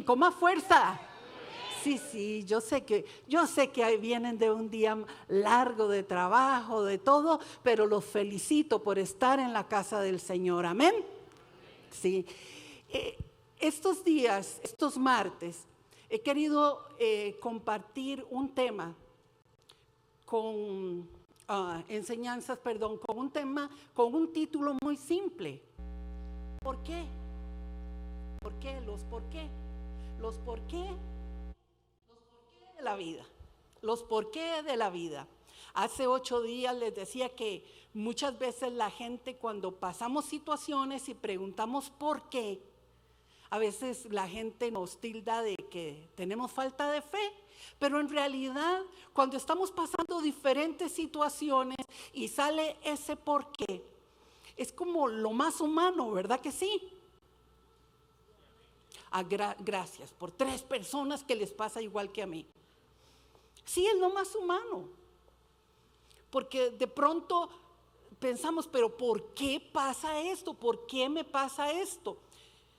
bien, con más fuerza. Sí, yo sé que ahí vienen de un día largo de trabajo, de todo, pero los felicito por estar en la casa del Señor. Amén. Sí. Estos días, estos martes, he querido compartir un tema con con un tema, con un título muy simple. ¿Por qué? ¿Por qué? Los por qué. Los por qué de la vida. Los por qué de la vida. Hace 8 días les decía que muchas veces la gente, cuando pasamos situaciones y preguntamos por qué, a veces la gente nos tilda de que tenemos falta de fe, pero en realidad cuando estamos pasando diferentes situaciones y sale ese por qué, es como lo más humano, ¿verdad que sí? Gracias por 3 personas que les pasa igual que a mí. Sí, es lo más humano, porque de pronto pensamos, pero ¿por qué pasa esto? ¿Por qué me pasa esto?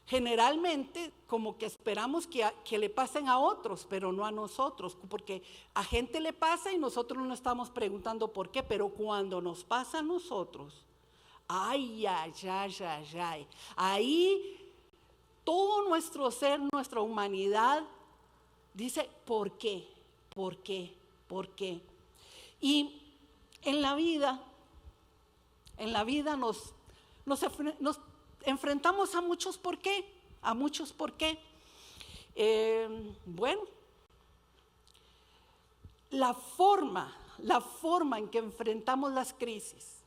Generalmente como que esperamos que le pasen a otros, pero no a nosotros, porque a gente le pasa y nosotros no estamos preguntando por qué, pero cuando nos pasa a nosotros, ay, ahí todo nuestro ser, nuestra humanidad dice, ¿por qué? ¿Por qué? ¿Por qué? Y en la vida nos enfrentamos a muchos por qué, bueno, la forma en que enfrentamos las crisis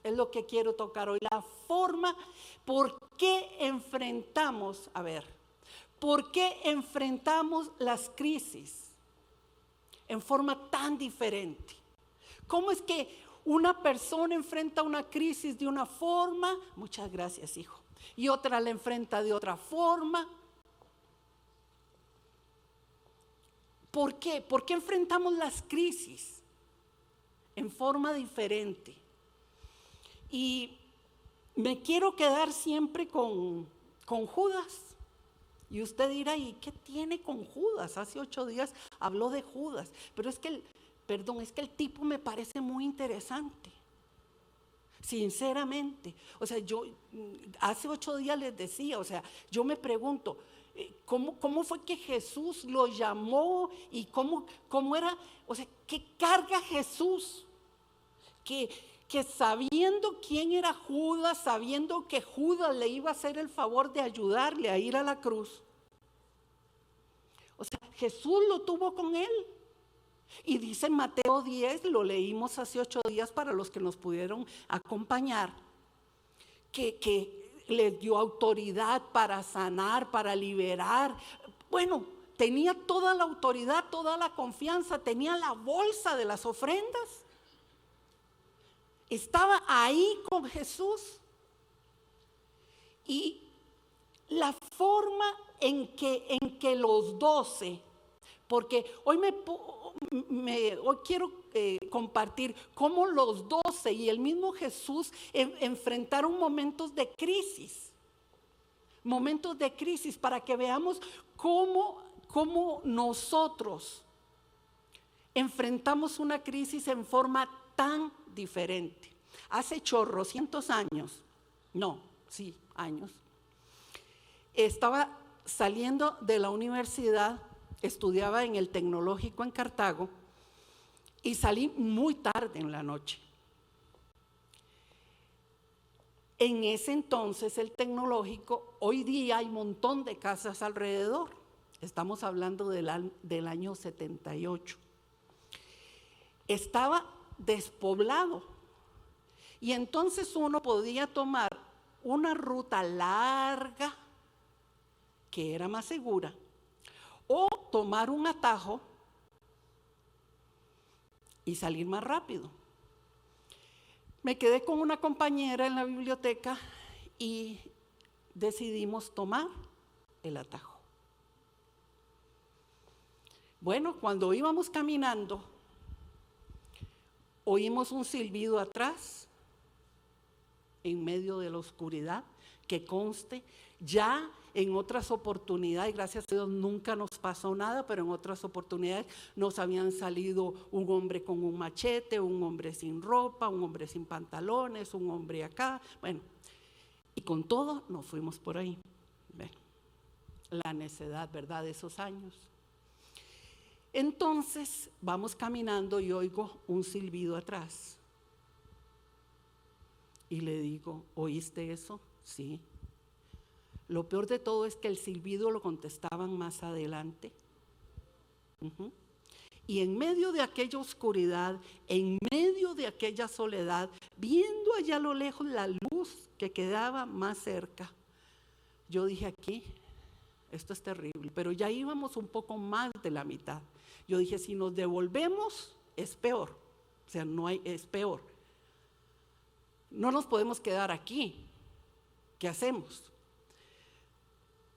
es lo que quiero tocar hoy. La forma, ¿por qué enfrentamos las crisis en forma tan diferente? ¿Cómo es que una persona enfrenta una crisis de una forma, muchas gracias hijo, y otra la enfrenta de otra forma? ¿Por qué? ¿Por qué enfrentamos las crisis en forma diferente? Y me quiero quedar siempre con Judas. Y usted dirá, ¿y qué tiene con Judas? Hace 8 días habló de Judas, pero es que el tipo me parece muy interesante, sinceramente. O sea, yo hace 8 días les decía, o sea, yo me pregunto, ¿cómo fue que Jesús lo llamó? Y cómo era, o sea, ¿qué carga Jesús? Que sabiendo quién era Judas, sabiendo que Judas le iba a hacer el favor de ayudarle a ir a la cruz, o sea, Jesús lo tuvo con él. Y dice en Mateo 10, lo leímos hace 8 días para los que nos pudieron acompañar, que les dio autoridad para sanar, para liberar. Bueno, tenía toda la autoridad, toda la confianza, tenía la bolsa de las ofrendas. Estaba ahí con Jesús. Y la forma en que los 12, porque hoy hoy quiero compartir cómo los 12 y el mismo Jesús enfrentaron momentos de crisis, para que veamos cómo nosotros enfrentamos una crisis en forma tan diferente. Hace chorrocientos años, años, estaba saliendo de la universidad, estudiaba en el Tecnológico en Cartago y salí muy tarde en la noche. En ese entonces el Tecnológico, hoy día hay un montón de casas alrededor, estamos hablando del año 78. Estaba despoblado y entonces uno podía tomar una ruta larga que era más segura o tomar un atajo y salir más rápido. Me quedé con una compañera en la biblioteca y decidimos tomar el atajo. Bueno, cuando íbamos caminando, oímos un silbido atrás, en medio de la oscuridad, que conste, ya en otras oportunidades, gracias a Dios nunca nos pasó nada, pero en otras oportunidades nos habían salido un hombre con un machete, un hombre sin ropa, un hombre sin pantalones, un hombre acá, bueno, y con todo nos fuimos por ahí. Bueno, la necedad, ¿verdad?, de esos años. Entonces vamos caminando y oigo un silbido atrás. Y le digo, ¿oíste eso? Sí. Lo peor de todo es que el silbido lo contestaban más adelante. Y en medio de aquella oscuridad, en medio de aquella soledad, viendo allá a lo lejos la luz que quedaba más cerca, yo dije, aquí, esto es terrible, pero ya íbamos un poco más de la mitad. Yo dije, si nos devolvemos, es peor, o sea, es peor. No nos podemos quedar aquí. ¿Qué hacemos?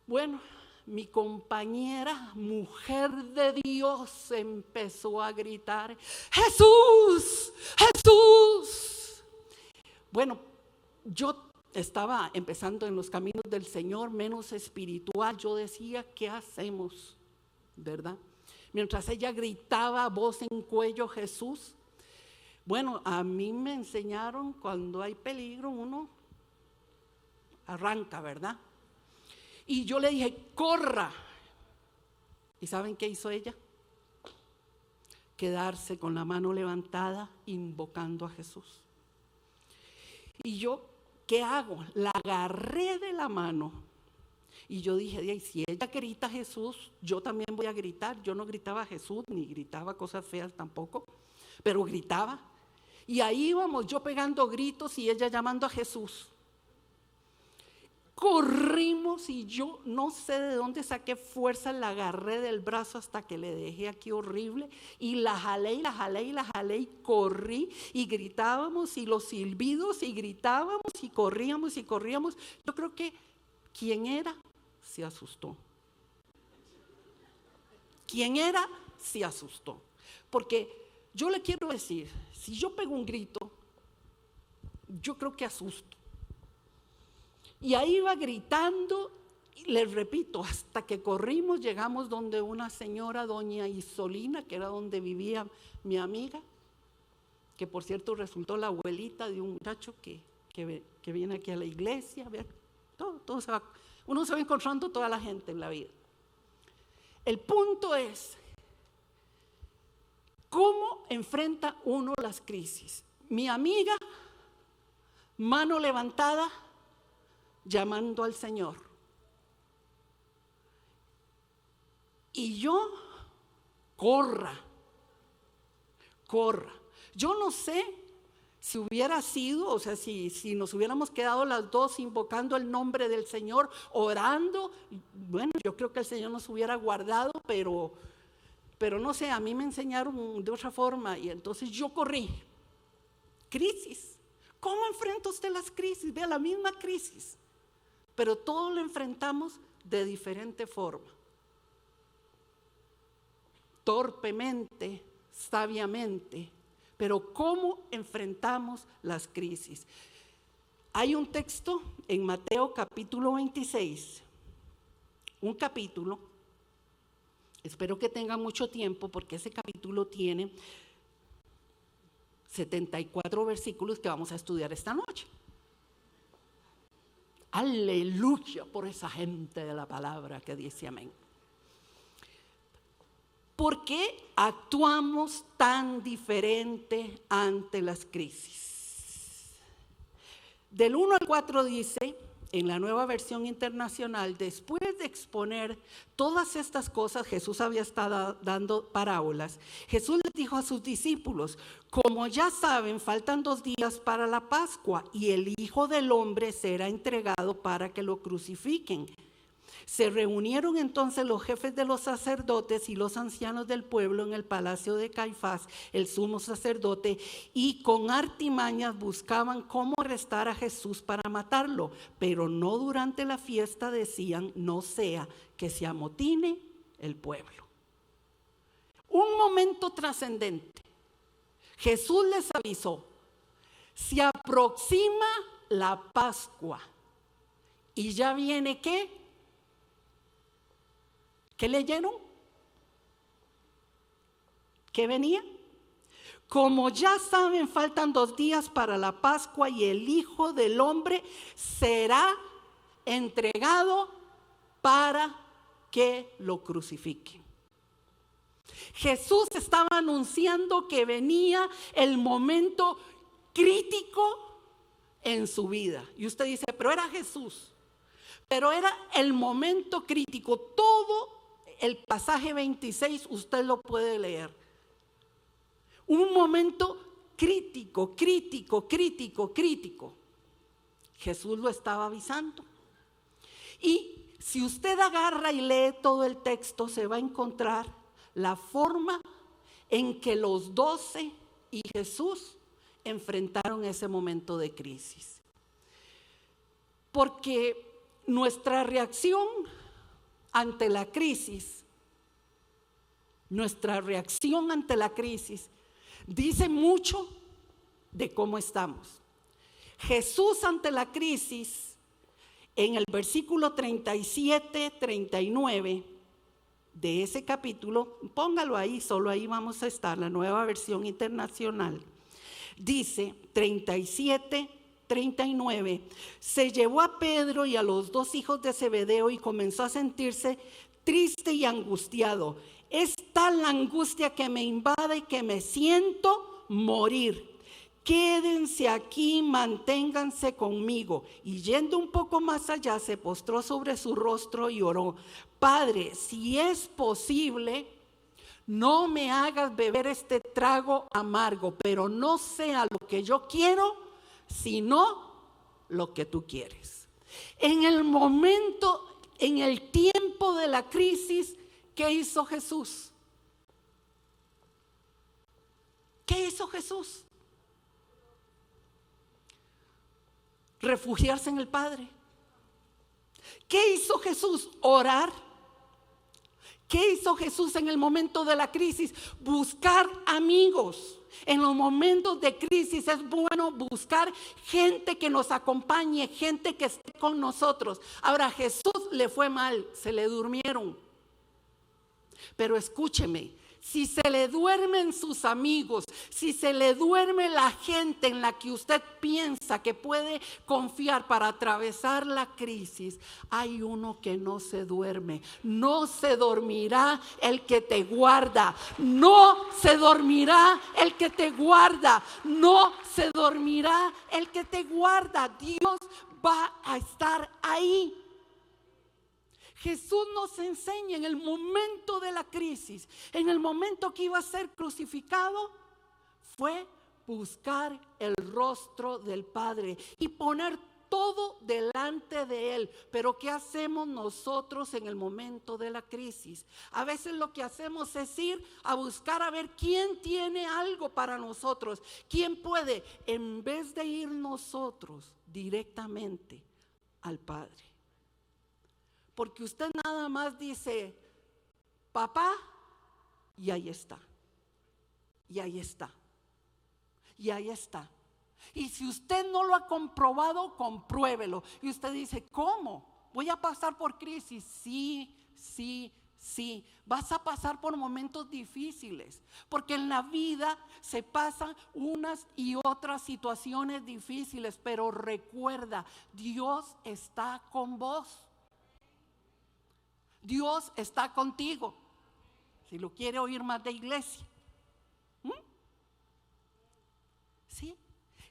Bueno, mi compañera, mujer de Dios, empezó a gritar, ¡Jesús! ¡Jesús! Bueno, yo estaba empezando en los caminos del Señor, menos espiritual. Yo decía, ¿qué hacemos? ¿Verdad? Mientras ella gritaba a voz en cuello, Jesús. Bueno, a mí me enseñaron cuando hay peligro uno arranca, ¿verdad? Y yo le dije, corra. ¿Y saben qué hizo ella? Quedarse con la mano levantada invocando a Jesús. Y yo, ¿qué hago? La agarré de la mano y yo dije, si ella grita Jesús, yo también voy a gritar. Yo no gritaba Jesús ni gritaba cosas feas tampoco, pero gritaba. Y ahí íbamos, yo pegando gritos y ella llamando a Jesús. Corrimos y yo no sé de dónde saqué fuerza, la agarré del brazo hasta que le dejé aquí horrible y la jalé y la jalé y la jalé y corrí y gritábamos y los silbidos y gritábamos y corríamos y corríamos. Yo creo que quien era se asustó. Quien era se asustó. Porque yo le quiero decir, si yo pego un grito, yo creo que asusto. Y ahí iba gritando, y les repito, hasta que corrimos, llegamos donde una señora, doña Isolina, que era donde vivía mi amiga, que por cierto resultó la abuelita de un muchacho que viene aquí a la iglesia. Todo se va, uno se va encontrando toda la gente en la vida. El punto es, ¿cómo enfrenta uno las crisis? Mi amiga, mano levantada, llamando al Señor. Y yo, corra. Yo no sé si hubiera sido, o sea, si nos hubiéramos quedado las dos invocando el nombre del Señor, orando, bueno, yo creo que el Señor nos hubiera guardado, pero no sé, a mí me enseñaron de otra forma y entonces yo corrí. Crisis. ¿Cómo enfrenta usted las crisis? Vea, la misma crisis, pero todos lo enfrentamos de diferente forma. Torpemente, sabiamente, pero ¿cómo enfrentamos las crisis? Hay un texto en Mateo capítulo 26, un capítulo, espero que tenga mucho tiempo porque ese capítulo tiene 74 versículos que vamos a estudiar esta noche. Aleluya por esa gente de la palabra que dice amén. ¿Por qué actuamos tan diferente ante las crisis? Del 1 al 4 dice, en la Nueva Versión Internacional, después de exponer todas estas cosas, Jesús había estado dando parábolas. Jesús les dijo a sus discípulos, como ya saben, faltan 2 días para la Pascua y el Hijo del Hombre será entregado para que lo crucifiquen. Se reunieron entonces los jefes de los sacerdotes y los ancianos del pueblo en el palacio de Caifás, el sumo sacerdote, y con artimañas buscaban cómo arrestar a Jesús para matarlo, pero no durante la fiesta, decían, no sea que se amotine el pueblo. Un momento trascendente. Jesús les avisó, se aproxima la Pascua y ya viene ¿qué? ¿Qué leyeron? ¿Qué venía? Como ya saben, faltan 2 días para la Pascua y el Hijo del Hombre será entregado para que lo crucifiquen. Jesús estaba anunciando que venía el momento crítico en su vida. Y usted dice, pero era Jesús. Pero era el momento crítico. Todo el pasaje 26 usted lo puede leer. Un momento crítico. Jesús lo estaba avisando. Y si usted agarra y lee todo el texto, se va a encontrar la forma en que los 12 y Jesús enfrentaron ese momento de crisis. Porque nuestra reacción ante la crisis, dice mucho de cómo estamos. Jesús ante la crisis, en el versículo 37, 39 de ese capítulo, póngalo ahí, solo ahí vamos a estar, la Nueva Versión Internacional. Dice 37, 39, se llevó a Pedro y a los 2 hijos de Zebedeo y comenzó a sentirse triste y angustiado. Es tal la angustia que me invade que me siento morir. Quédense aquí, manténganse conmigo. Y yendo un poco más allá, se postró sobre su rostro y oró: Padre, si es posible, no me hagas beber este trago amargo, pero no sea lo que yo quiero, sino lo que tú quieres. En el momento, en el tiempo de la crisis, ¿qué hizo Jesús? ¿Qué hizo Jesús? Refugiarse en el Padre. ¿Qué hizo Jesús? Orar. ¿Qué hizo Jesús en el momento de la crisis? Buscar amigos. En los momentos de crisis es bueno buscar gente que nos acompañe, gente que esté con nosotros. Ahora, a Jesús le fue mal, se le durmieron. Pero escúcheme, si se le duermen sus amigos, si se le duerme la gente en la que usted piensa que puede confiar para atravesar la crisis, hay uno que no se duerme. No se dormirá el que te guarda. No se dormirá el que te guarda. No se dormirá el que te guarda. Dios va a estar ahí. Jesús nos enseña en el momento de la crisis, en el momento que iba a ser crucificado, fue buscar el rostro del Padre y poner todo delante de Él. Pero ¿qué hacemos nosotros en el momento de la crisis? A veces lo que hacemos es ir a buscar a ver quién tiene algo para nosotros, quién puede, en vez de ir nosotros directamente al Padre. Porque usted nada más dice, papá, y ahí está. Y ahí está. Y ahí está. Y si usted no lo ha comprobado, compruébelo. Y usted dice, ¿cómo? ¿Voy a pasar por crisis? Sí. Vas a pasar por momentos difíciles. Porque en la vida se pasan unas y otras situaciones difíciles. Pero recuerda, Dios está con vos. Dios está contigo. Si lo quiere oír más de iglesia. ¿Sí?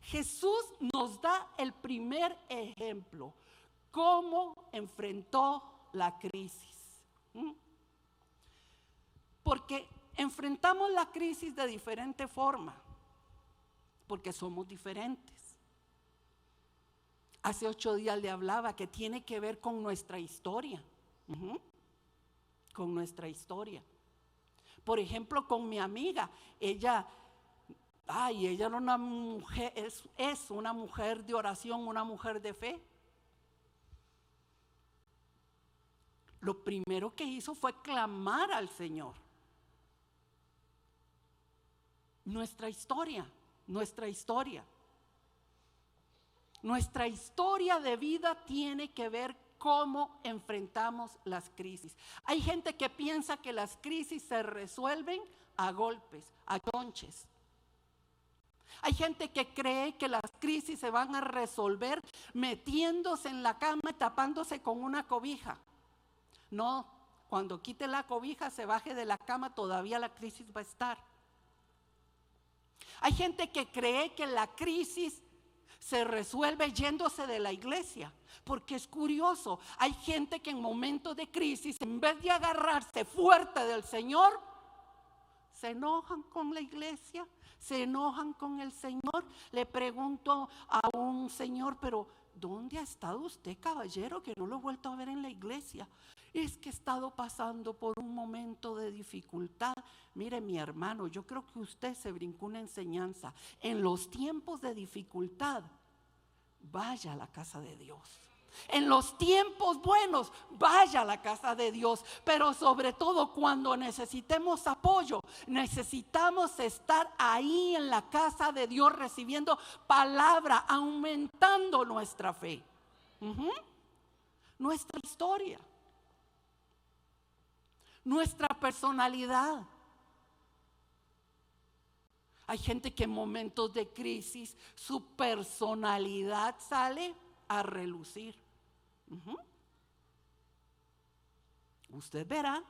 Jesús nos da el primer ejemplo. Cómo enfrentó la crisis. Porque enfrentamos la crisis de diferente forma. Porque somos diferentes. Hace 8 días le hablaba que tiene que ver con nuestra historia. Con nuestra historia. Por ejemplo, con mi amiga, ella era una mujer, es una mujer de oración, una mujer de fe. Lo primero que hizo fue clamar al Señor. Nuestra historia de vida tiene que ver cómo enfrentamos las crisis. Hay gente que piensa que las crisis se resuelven a golpes, a chonches. Hay gente que cree que las crisis se van a resolver metiéndose en la cama y tapándose con una cobija. No, cuando quite la cobija, se baje de la cama, todavía la crisis va a estar. Hay gente que cree que la crisis se resuelve yéndose de la iglesia, porque es curioso, hay gente que en momentos de crisis, en vez de agarrarse fuerte del Señor, se enojan con la iglesia, se enojan con el Señor. Le pregunto a un señor, pero ¿dónde ha estado usted, caballero, que no lo he vuelto a ver en la iglesia? Es que he estado pasando por un momento de dificultad. Mire, mi hermano, yo creo que usted se brincó una enseñanza. En los tiempos de dificultad, vaya a la casa de Dios. En los tiempos buenos, vaya a la casa de Dios. Pero sobre todo cuando necesitemos apoyo, necesitamos estar ahí en la casa de Dios recibiendo palabra, aumentando nuestra fe. Nuestra historia, nuestra personalidad. Hay gente que en momentos de crisis su personalidad sale a relucir. Usted verá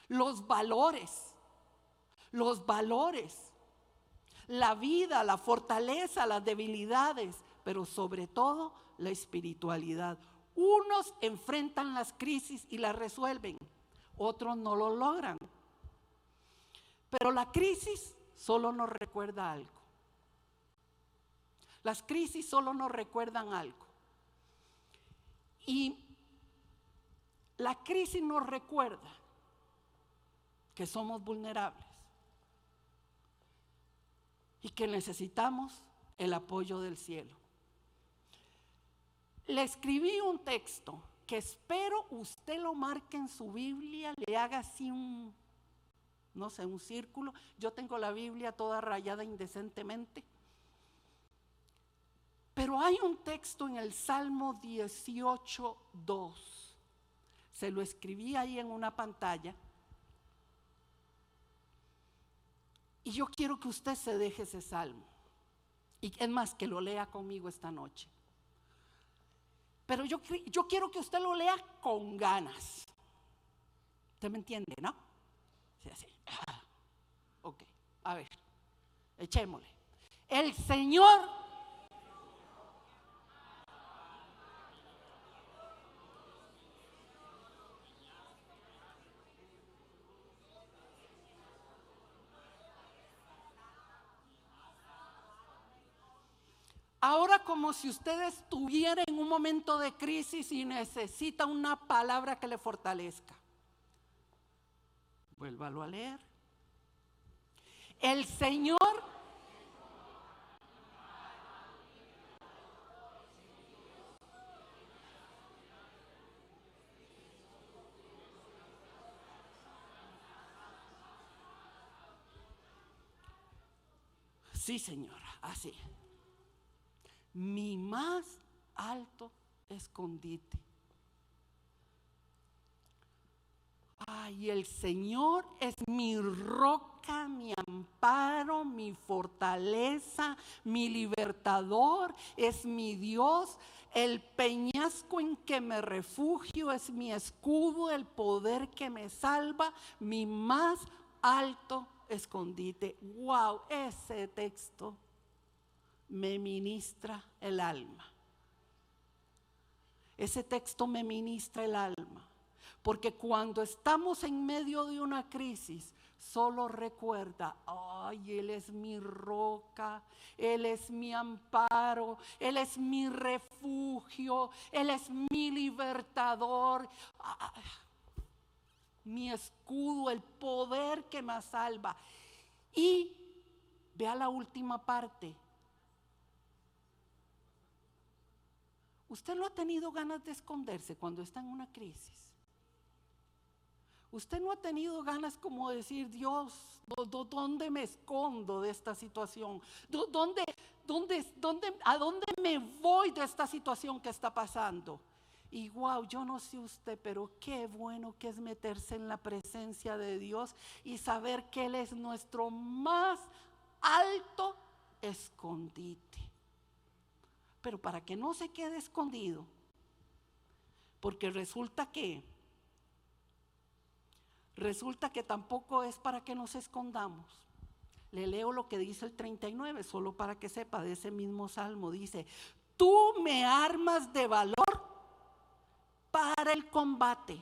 los valores, la vida, la fortaleza, las debilidades, pero sobre todo la espiritualidad. Unos enfrentan las crisis y las resuelven, otros no lo logran. Pero la crisis solo nos recuerda algo. Las crisis solo nos recuerdan algo. Y la crisis nos recuerda que somos vulnerables y que necesitamos el apoyo del cielo. Le escribí un texto que espero usted lo marque en su Biblia, le haga así un círculo. Yo tengo la Biblia toda rayada indecentemente. Pero hay un texto en el Salmo 18:2. Se lo escribí ahí en una pantalla. Y yo quiero que usted se deje ese salmo. Y es más, que lo lea conmigo esta noche. Pero yo quiero que usted lo lea con ganas. ¿Usted me entiende, no? Sí, así. Ok, a ver, echémosle. El Señor ahora, como si usted estuviera en un momento de crisis y necesita una palabra que le fortalezca. Vuélvalo a leer. El Señor sí, señora, así. Mi más alto escondite. Ay, el Señor es mi roca, mi amparo, mi fortaleza, mi libertador, es mi Dios, el peñasco en que me refugio, es mi escudo, el poder que me salva, mi más alto escondite. Wow, ese texto me ministra el alma. Ese texto me ministra el alma. Porque cuando estamos en medio de una crisis, solo recuerda, ay, Él es mi roca, Él es mi amparo, Él es mi refugio, Él es mi libertador, mi escudo, el poder que me salva. Y vea la última parte. ¿Usted no ha tenido ganas de esconderse cuando está en una crisis? Usted no ha tenido ganas como decir, Dios, ¿dónde me escondo de esta situación? ¿A dónde me voy de esta situación que está pasando? Y wow, yo no sé usted, pero qué bueno que es meterse en la presencia de Dios y saber que Él es nuestro más alto escondite. Pero para que no se quede escondido, porque resulta que tampoco es para que nos escondamos. Le leo lo que dice el 39, solo para que sepa de ese mismo salmo. Dice: tú me armas de valor para el combate.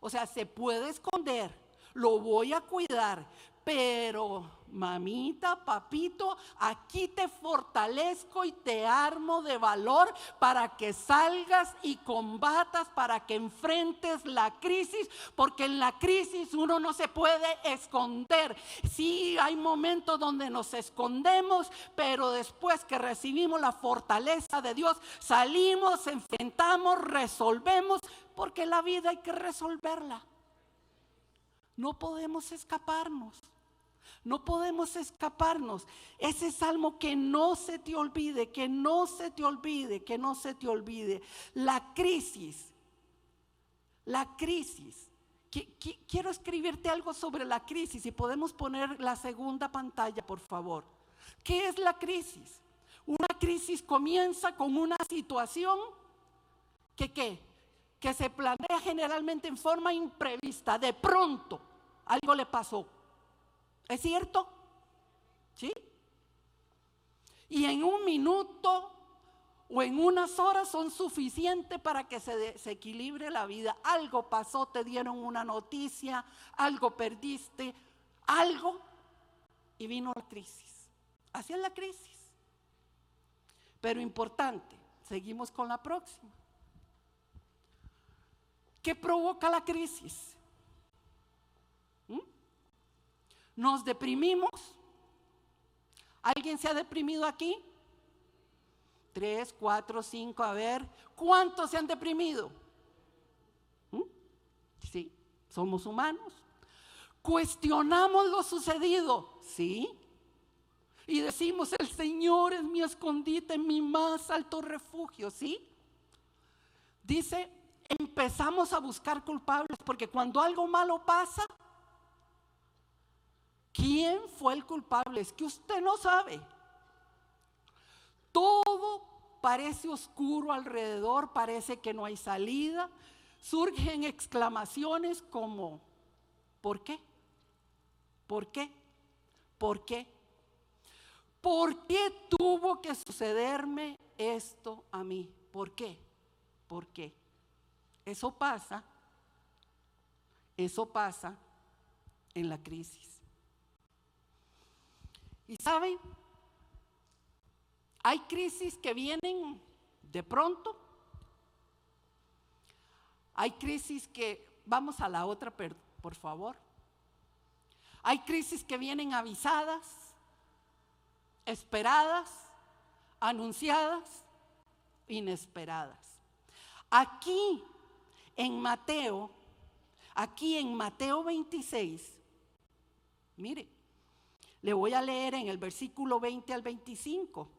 O sea, se puede esconder, lo voy a cuidar, pero mamita, papito, aquí te fortalezco y te armo de valor para que salgas y combatas, para que enfrentes la crisis, porque en la crisis uno no se puede esconder. Sí, hay momentos donde nos escondemos, pero después que recibimos la fortaleza de Dios, salimos, enfrentamos, resolvemos, porque la vida hay que resolverla. No podemos escaparnos. No podemos escaparnos. Ese salmo, que no se te olvide, que no se te olvide, que no se te olvide. La crisis. Quiero escribirte algo sobre la crisis, y podemos poner la segunda pantalla, por favor. ¿Qué es la crisis? Una crisis comienza con una situación que se planea generalmente en forma imprevista. De pronto algo le pasó. ¿Es cierto? ¿Sí? Y en un minuto o en unas horas son suficientes para que se desequilibre la vida. Algo pasó, te dieron una noticia, algo perdiste, algo, y vino la crisis. Así es la crisis. Pero importante, seguimos con la próxima. ¿Qué provoca la crisis? Nos deprimimos. ¿Alguien se ha deprimido aquí? 3, 4, 5, a ver, ¿cuántos se han deprimido? Sí, somos humanos. Cuestionamos lo sucedido, sí, y decimos: el Señor es mi escondite, mi más alto refugio, sí. Dice, empezamos a buscar culpables, porque cuando algo malo pasa, ¿quién fue el culpable? Es que usted no sabe. Todo parece oscuro alrededor, parece que no hay salida. Surgen exclamaciones como: ¿por qué? ¿Por qué? ¿Por qué? ¿Por qué tuvo que sucederme esto a mí? ¿Por qué? ¿Por qué? Eso pasa en la crisis. Y ¿saben? Hay crisis que vienen de pronto. Hay crisis que, vamos a la otra, por favor. Hay crisis que vienen avisadas, esperadas, anunciadas, inesperadas. Aquí en Mateo 26, mire, le voy a leer en el versículo 20 al 25.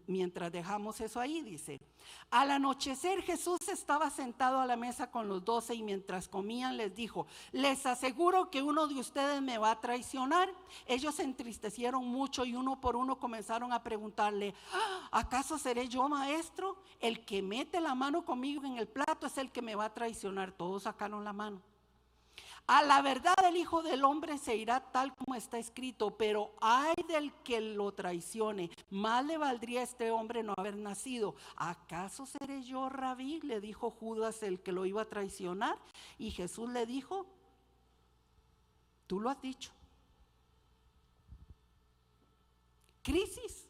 Mientras dejamos eso ahí, dice: al anochecer Jesús estaba sentado a la mesa con los 12, y mientras comían les dijo: les aseguro que uno de ustedes me va a traicionar. Ellos se entristecieron mucho y uno por uno comenzaron a preguntarle: ¿acaso seré yo, maestro? El que mete la mano conmigo en el plato es el que me va a traicionar. Todos sacaron la mano. A la verdad, el Hijo del Hombre se irá tal como está escrito, pero ay del que lo traicione. Más le valdría a este hombre no haber nacido. ¿Acaso seré yo, Rabí?, le dijo Judas, el que lo iba a traicionar. Y Jesús le dijo: tú lo has dicho. Crisis.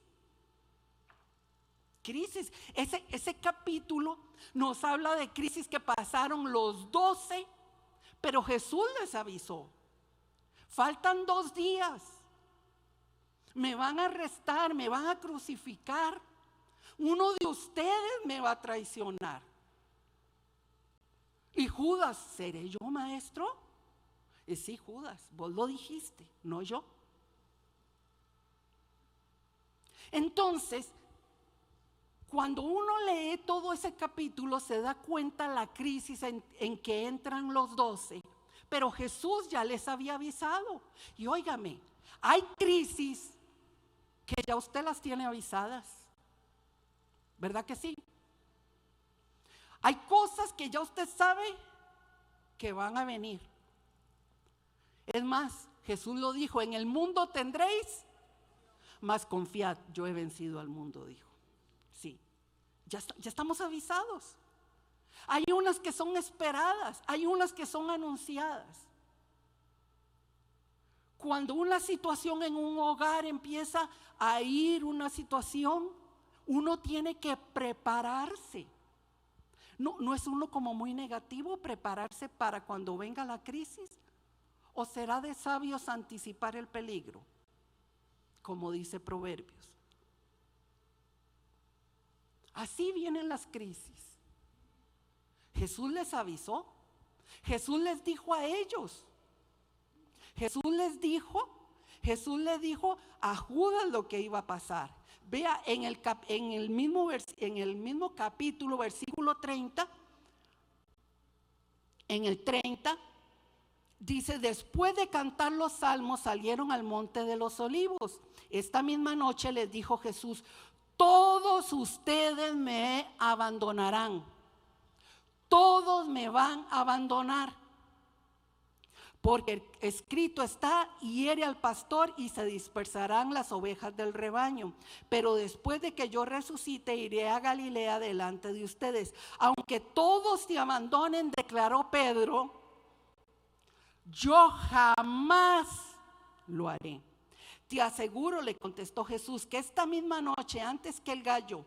Ese capítulo nos habla de crisis que pasaron los 12. Pero Jesús les avisó: faltan 2 días, me van a arrestar, me van a crucificar, uno de ustedes me va a traicionar. Y Judas: ¿seré yo, maestro? Y sí, Judas, vos lo dijiste, no yo. Entonces, Cuando uno lee todo ese capítulo se da cuenta la crisis en que entran los 12. Pero Jesús ya les había avisado. Y óigame, hay crisis que ya usted las tiene avisadas. ¿Verdad que sí? Hay cosas que ya usted sabe que van a venir. Es más, Jesús lo dijo, en el mundo tendréis, mas confiad, yo he vencido al mundo, dijo. Sí, ya estamos avisados. Hay unas que son esperadas, hay unas que son anunciadas. Cuando una situación en un hogar empieza a ir una situación, uno tiene que prepararse. No es uno como muy negativo prepararse para cuando venga la crisis. ¿O será de sabios anticipar el peligro? Como dice Proverbios. Así vienen las crisis. Jesús les avisó. Jesús les dijo a ellos. Jesús les dijo a Judas lo que iba a pasar. Vea en el mismo capítulo, versículo 30, en el 30, dice: después de cantar los salmos salieron al monte de los olivos. Esta misma noche les dijo Jesús: todos ustedes me abandonarán. Todos me van a abandonar. Porque escrito está: hiere al pastor y se dispersarán las ovejas del rebaño. Pero después de que yo resucite, iré a Galilea delante de ustedes. Aunque todos te abandonen, declaró Pedro, yo jamás lo haré. Te aseguro, le contestó Jesús, que esta misma noche, antes que el gallo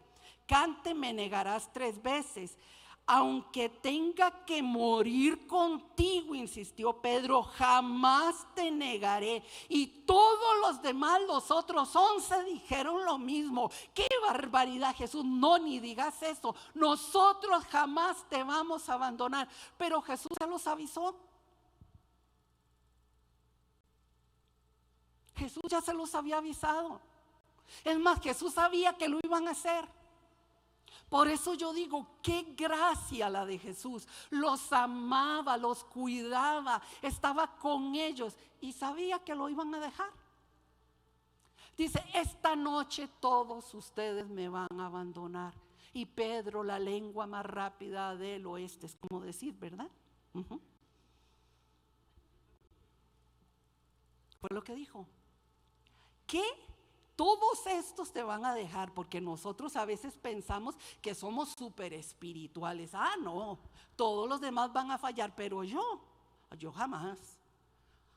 cante, me negarás 3 veces. Aunque tenga que morir contigo, insistió Pedro, jamás te negaré. Y todos los demás, los otros 11, dijeron lo mismo. ¡Qué barbaridad, Jesús! No, ni digas eso. Nosotros jamás te vamos a abandonar. Pero Jesús ya los avisó. Jesús ya se los había avisado. Es más, Jesús sabía que lo iban a hacer. Por eso yo digo, qué gracia la de Jesús. Los amaba, los cuidaba, estaba con ellos y sabía que lo iban a dejar. Dice: esta noche todos ustedes me van a abandonar. Y Pedro, la lengua más rápida del oeste, es como decir, ¿verdad? Fue lo que dijo. ¿Qué? Todos estos te van a dejar, porque nosotros a veces pensamos que somos súper espirituales. No, todos los demás van a fallar, pero yo jamás.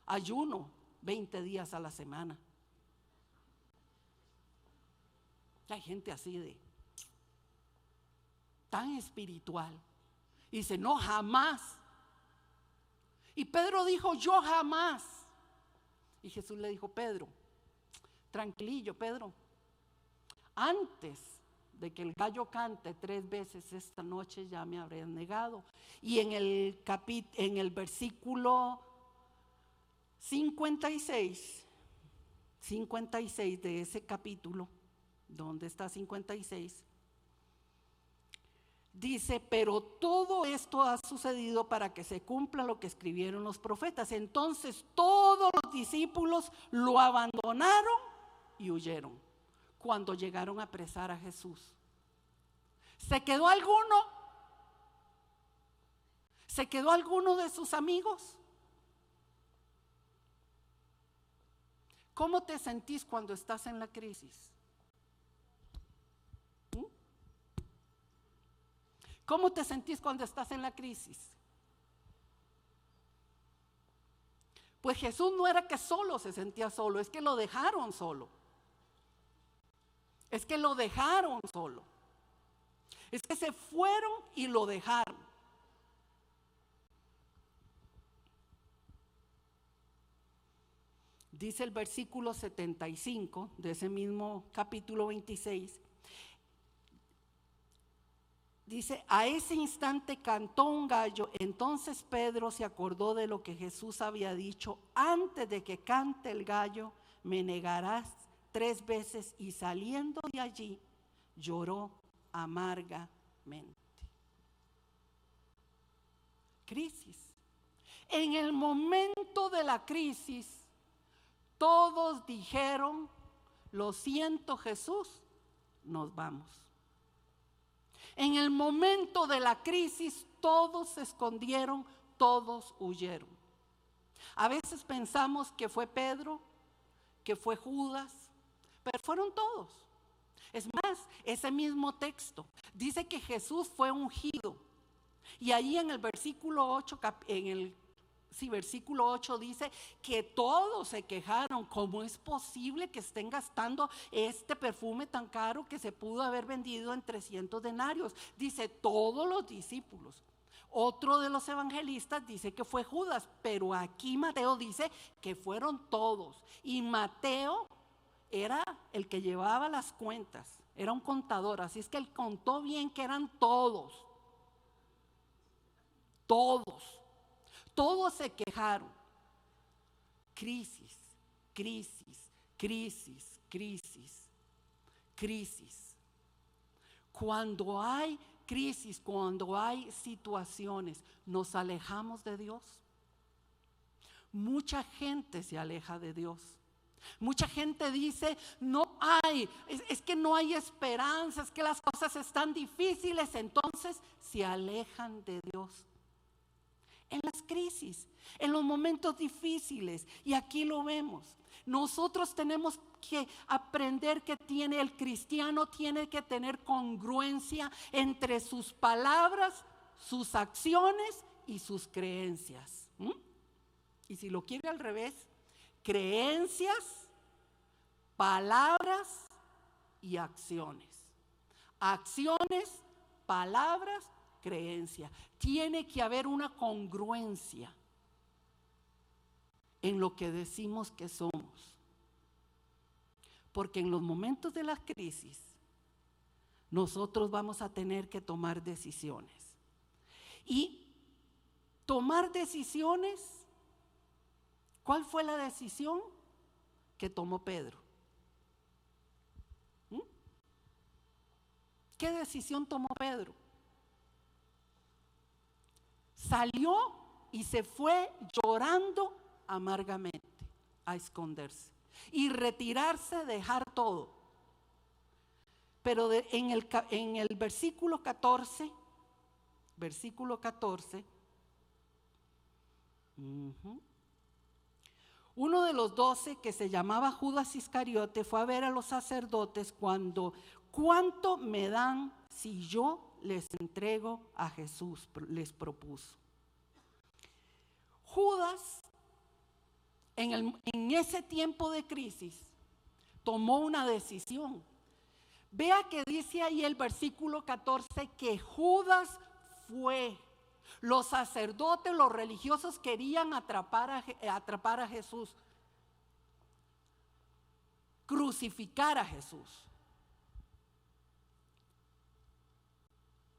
Ayuno 20 días a la semana. Hay gente así de tan espiritual. Y dice: no, jamás. Y Pedro dijo: yo jamás. Y Jesús le dijo: Pedro, tranquilillo, Pedro, antes de que el gallo cante 3 veces esta noche ya me habré negado. Y en el versículo 56 de ese capítulo, ¿dónde está 56? Dice: pero todo esto ha sucedido para que se cumpla lo que escribieron los profetas. Entonces todos los discípulos lo abandonaron y huyeron cuando llegaron a apresar a Jesús. ¿Se quedó alguno? ¿Se quedó alguno de sus amigos? ¿Cómo te sentís cuando estás en la crisis? ¿Cómo te sentís cuando estás en la crisis? Pues Jesús no era que solo se sentía solo, es que lo dejaron solo. Es que lo dejaron solo. Es que se fueron y lo dejaron. Dice el versículo 75 de ese mismo capítulo 26. Dice: a ese instante cantó un gallo. Entonces Pedro se acordó de lo que Jesús había dicho: antes de que cante el gallo, me negarás 3 veces. Y saliendo de allí, lloró amargamente. Crisis. En el momento de la crisis, todos dijeron: lo siento, Jesús, nos vamos. En el momento de la crisis, todos se escondieron, todos huyeron. A veces pensamos que fue Pedro, que fue Judas, pero fueron todos. Es más, ese mismo texto dice que Jesús fue ungido. Y ahí en el versículo 8, versículo 8 dice que todos se quejaron. ¿Cómo es posible que estén gastando este perfume tan caro que se pudo haber vendido en 300 denarios? Dice todos los discípulos. Otro de los evangelistas dice que fue Judas, pero aquí Mateo dice que fueron todos. Y Mateo era el que llevaba las cuentas, era un contador, así es que él contó bien que eran todos. Todos se quejaron. Crisis, crisis, crisis, crisis, crisis. Cuando hay crisis, cuando hay situaciones, nos alejamos de Dios. Mucha gente se aleja de Dios. Mucha gente dice: no hay, es que no hay esperanza, es que las cosas están difíciles. Entonces se alejan de Dios. En las crisis, en los momentos difíciles, y aquí lo vemos. Nosotros tenemos que aprender que el cristiano tiene que tener congruencia entre sus palabras, sus acciones y sus creencias. Y si lo quiere al revés: creencias, palabras y acciones. Acciones, palabras, creencia. Tiene que haber una congruencia en lo que decimos que somos. Porque en los momentos de la crisis, nosotros vamos a tener que tomar decisiones. Y tomar decisiones, ¿cuál fue la decisión que tomó Pedro? ¿Qué decisión tomó Pedro? Salió y se fue llorando amargamente a esconderse y retirarse, dejar todo. Pero en el versículo 14, uno de los 12, que se llamaba Judas Iscariote, fue a ver a los sacerdotes ¿cuánto me dan si yo les entrego a Jesús? Les propuso. Judas, en ese tiempo de crisis, tomó una decisión. Vea que dice ahí el versículo 14 que Judas fue. Los sacerdotes, los religiosos querían atrapar a Jesús, crucificar a Jesús.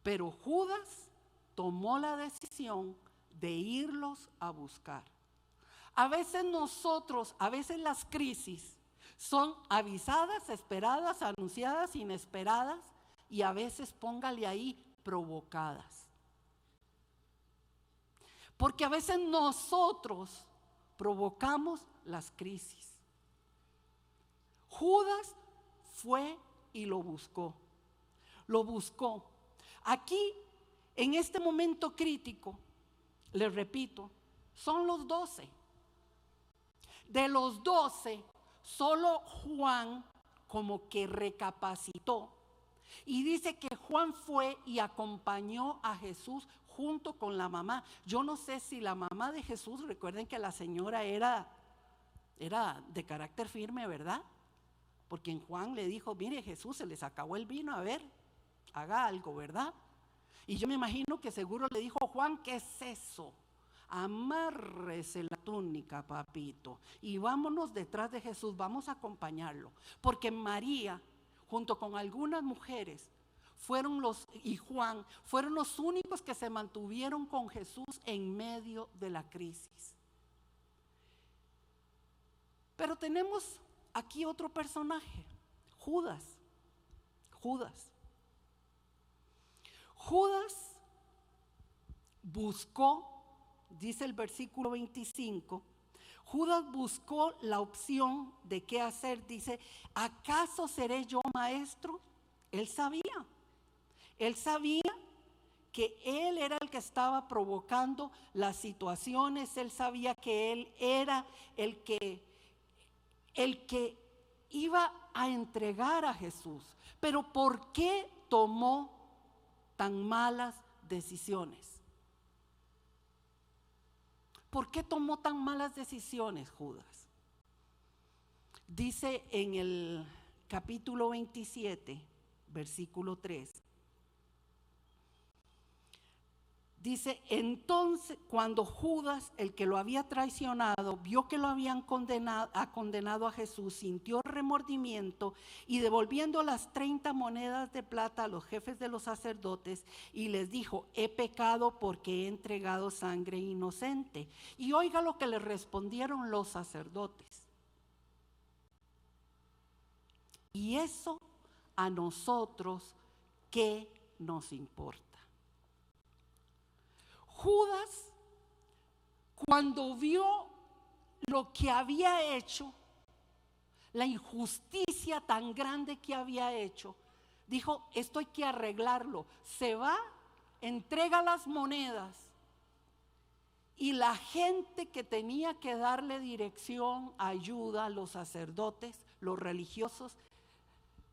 Pero Judas tomó la decisión de irlos a buscar. A veces las crisis son avisadas, esperadas, anunciadas, inesperadas, y a veces, póngale ahí, provocadas. Porque a veces nosotros provocamos las crisis. Judas fue y lo buscó. Aquí, en este momento crítico, les repito, son los 12. De los 12, solo Juan como que recapacitó. Y dice que Juan fue y acompañó a Jesús junto con la mamá. Yo no sé si la mamá de Jesús, recuerden que la señora era de carácter firme, ¿verdad? Porque en Juan le dijo: mire, Jesús, se les acabó el vino, a ver, haga algo, ¿verdad? Y yo me imagino que seguro le dijo: Juan, ¿qué es eso? Amárrese la túnica, papito, y vámonos detrás de Jesús, vamos a acompañarlo. Porque María, junto con algunas mujeres, y Juan fueron los únicos que se mantuvieron con Jesús en medio de la crisis. Pero tenemos aquí otro personaje, Judas. Judas buscó, dice el versículo 25, Judas buscó la opción de qué hacer. Dice, ¿acaso seré yo maestro? Él sabía que él era el que estaba provocando las situaciones. Él sabía que él era el que iba a entregar a Jesús. Pero ¿por qué tomó tan malas decisiones? ¿Por qué tomó tan malas decisiones Judas? Dice en el capítulo 27, versículo 3. Dice, entonces cuando Judas, el que lo había traicionado, vio que lo habían condenado a Jesús, sintió remordimiento y devolviendo las 30 monedas de plata a los jefes de los sacerdotes y les dijo, he pecado porque he entregado sangre inocente. Y oiga lo que le respondieron los sacerdotes. Y eso a nosotros, ¿qué nos importa? Judas, cuando vio lo que había hecho, la injusticia tan grande que había hecho, dijo, esto hay que arreglarlo. Se va, entrega las monedas y la gente que tenía que darle dirección, ayuda, a los sacerdotes, los religiosos,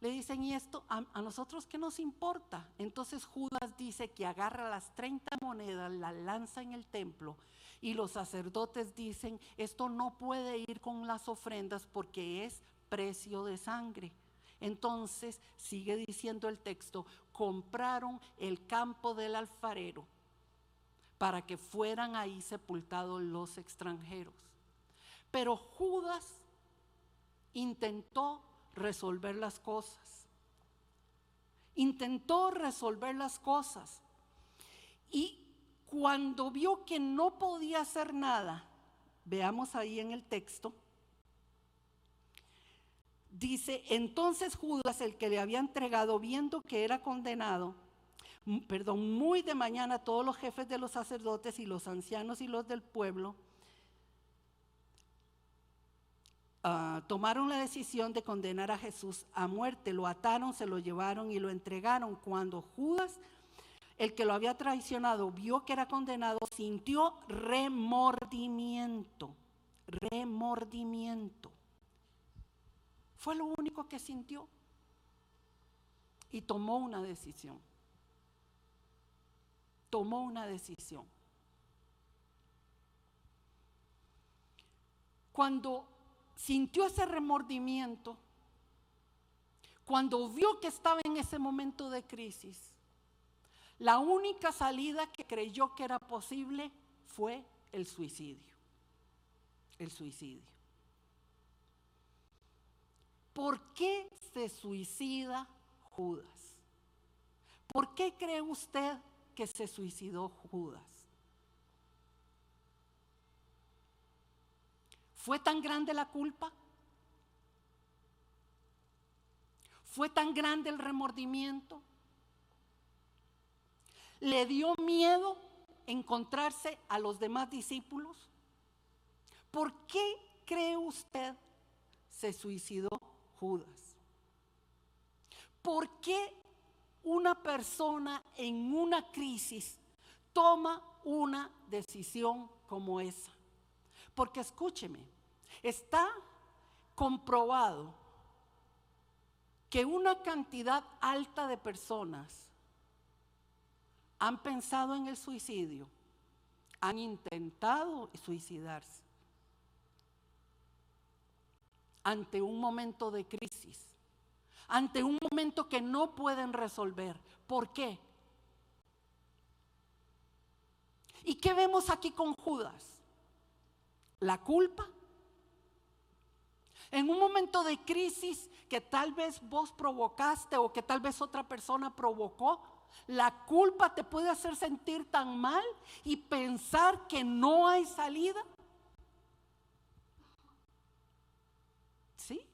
le dicen, ¿y esto a nosotros qué nos importa? Entonces Judas dice que agarra las 30 monedas, las lanza en el templo y los sacerdotes dicen, esto no puede ir con las ofrendas porque es precio de sangre. Entonces, sigue diciendo el texto, compraron el campo del alfarero para que fueran ahí sepultados los extranjeros. Pero Judas intentó resolver las cosas. Intentó resolver las cosas. Y cuando vio que no podía hacer nada, veamos ahí en el texto, dice, entonces Judas, el que le había entregado, viendo que era condenado, muy de mañana todos los jefes de los sacerdotes y los ancianos y los del pueblo tomaron la decisión de condenar a Jesús a muerte. Lo ataron, se lo llevaron y lo entregaron. Cuando Judas, el que lo había traicionado, vio que era condenado, sintió remordimiento. Fue lo único que sintió. Y tomó una decisión. Cuando sintió ese remordimiento, cuando vio que estaba en ese momento de crisis, la única salida que creyó que era posible fue el suicidio. ¿Por qué se suicida Judas? ¿Por qué cree usted que se suicidó Judas? ¿Fue tan grande la culpa? ¿Fue tan grande el remordimiento? ¿Le dio miedo encontrarse a los demás discípulos? ¿Por qué cree usted se suicidó Judas? ¿Por qué una persona en una crisis toma una decisión como esa? Porque escúcheme, está comprobado que una cantidad alta de personas han pensado en el suicidio, han intentado suicidarse ante un momento de crisis, ante un momento que no pueden resolver. ¿Por qué? ¿Y qué vemos aquí con Judas? La culpa. En un momento de crisis que tal vez vos provocaste o que tal vez otra persona provocó, la culpa te puede hacer sentir tan mal y pensar que no hay salida. ¿Sí?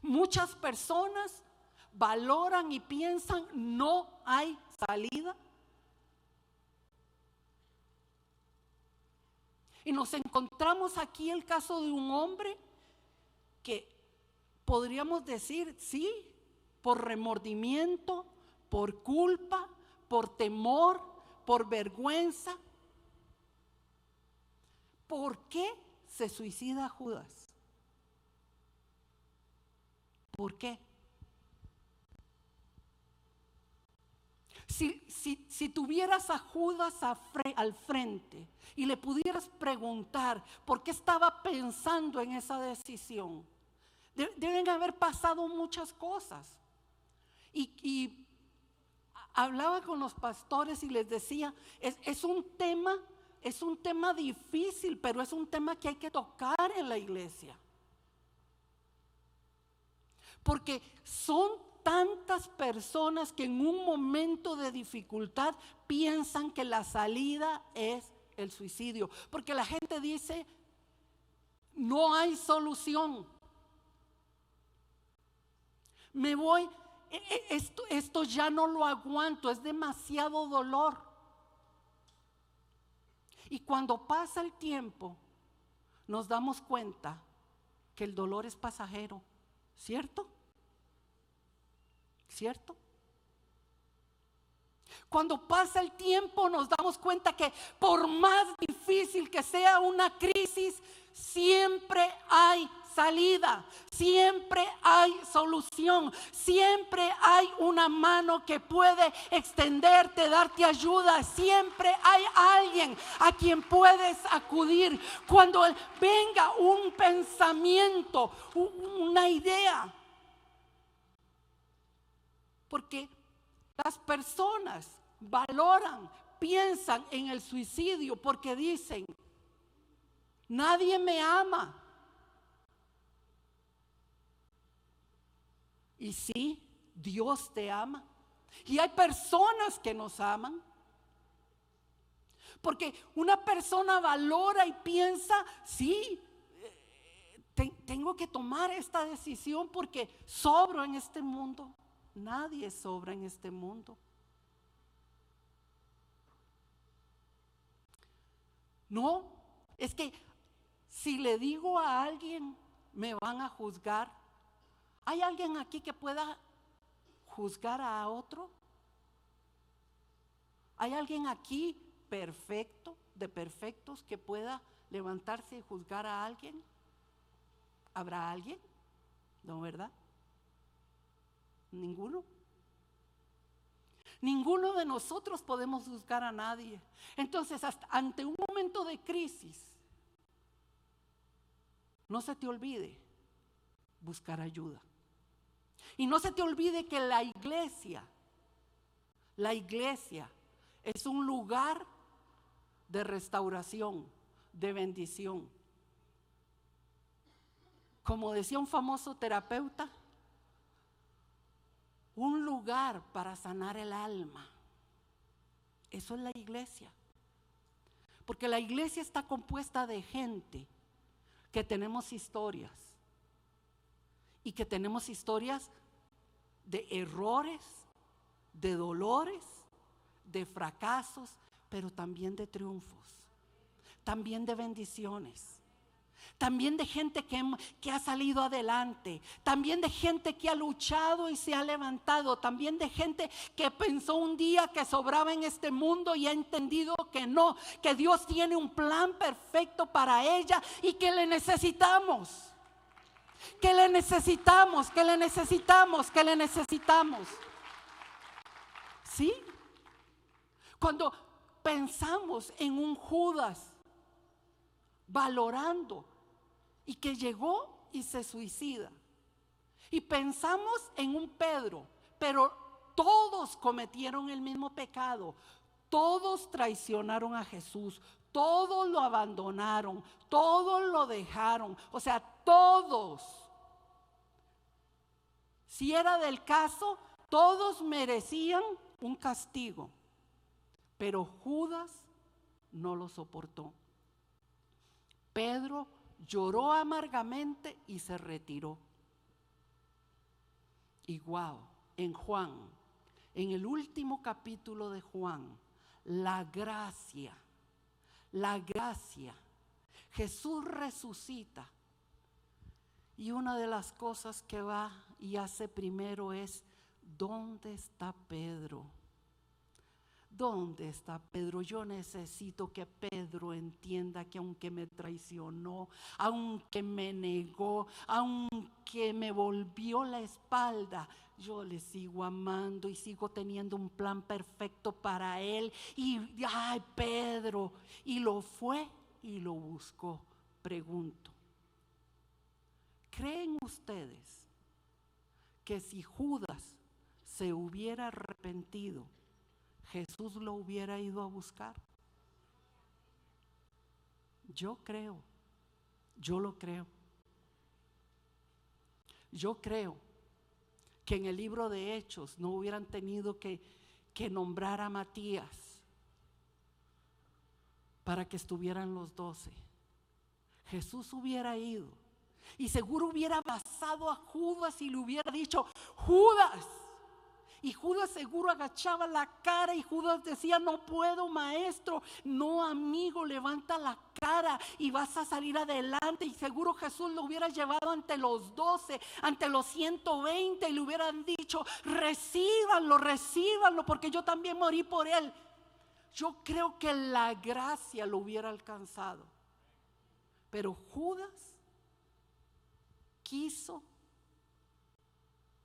Muchas personas valoran y piensan no hay salida. Y nos encontramos aquí el caso de un hombre que podríamos decir, sí, por remordimiento, por culpa, por temor, por vergüenza. ¿Por qué se suicida Judas? ¿Por qué? Si tuvieras a Judas al frente y le pudieras preguntar por qué estaba pensando en esa decisión, deben haber pasado muchas cosas. Y hablaba con los pastores y les decía, es un tema difícil, pero es un tema que hay que tocar en la iglesia. Porque son tantas personas que en un momento de dificultad piensan que la salida es el suicidio. Porque la gente dice, no hay solución. Me voy, esto ya no lo aguanto, es demasiado dolor. Y cuando pasa el tiempo, nos damos cuenta que el dolor es pasajero, ¿cierto? ¿Cierto? Cuando pasa el tiempo nos damos cuenta que por más difícil que sea una crisis, siempre hay salida, siempre hay solución, siempre hay una mano que puede extenderte, darte ayuda, siempre hay alguien a quien puedes acudir cuando venga un pensamiento, una idea. Porque las personas valoran, piensan en el suicidio porque dicen, nadie me ama. Y sí, Dios te ama. Y hay personas que nos aman. Porque una persona valora y piensa, sí, tengo que tomar esta decisión porque sobro en este mundo. Nadie sobra en este mundo. No, es que si le digo a alguien, me van a juzgar. ¿Hay alguien aquí que pueda juzgar a otro? ¿Hay alguien aquí perfecto, de perfectos, que pueda levantarse y juzgar a alguien? ¿Habrá alguien? ¿No, verdad? Ninguno. Ninguno de nosotros podemos juzgar a nadie. Entonces, hasta ante un momento de crisis, no se te olvide buscar ayuda. Y no se te olvide que la iglesia es un lugar de restauración, de bendición. Como decía un famoso terapeuta, un lugar para sanar el alma. Eso es la iglesia. Porque la iglesia está compuesta de gente que tenemos historias. Y que tenemos historias de errores, de dolores, de fracasos, pero también de triunfos, también de bendiciones. También de gente que ha salido adelante, también de gente que ha luchado y se ha levantado, también de gente que pensó un día que sobraba en este mundo y ha entendido que no, que Dios tiene un plan perfecto para ella y que le necesitamos, que le necesitamos, que le necesitamos, que le necesitamos. ¿Sí? Cuando pensamos en un Judas valorando y que llegó y se suicida, y pensamos en un Pedro, pero todos cometieron el mismo pecado, todos traicionaron a Jesús, todos lo abandonaron, todos lo dejaron, o sea, todos. Si era del caso, todos merecían un castigo, pero Judas no lo soportó. Pedro lloró amargamente y se retiró. Y wow, en Juan, en el último capítulo de Juan, la gracia, Jesús resucita y una de las cosas que va y hace primero es: ¿dónde está Pedro? ¿Dónde está Pedro? Yo necesito que Pedro entienda que aunque me traicionó, aunque me negó, aunque me volvió la espalda, yo le sigo amando y sigo teniendo un plan perfecto para él. Y ay, Pedro, y lo fue y lo buscó. Pregunto, ¿creen ustedes que si Judas se hubiera arrepentido, Jesús lo hubiera ido a buscar? Yo lo creo. Yo creo que en el libro de Hechos no hubieran tenido que nombrar a Matías para que estuvieran los 12. Jesús hubiera ido y seguro hubiera abrazado a Judas y le hubiera dicho: Judas. Y Judas seguro agachaba la cara y Judas decía: no puedo, maestro. No, amigo, levanta la cara y vas a salir adelante. Y seguro Jesús lo hubiera llevado ante los 12, ante los 120 y le hubieran dicho: recíbanlo, porque yo también morí por él. Yo creo que la gracia lo hubiera alcanzado. Pero Judas quiso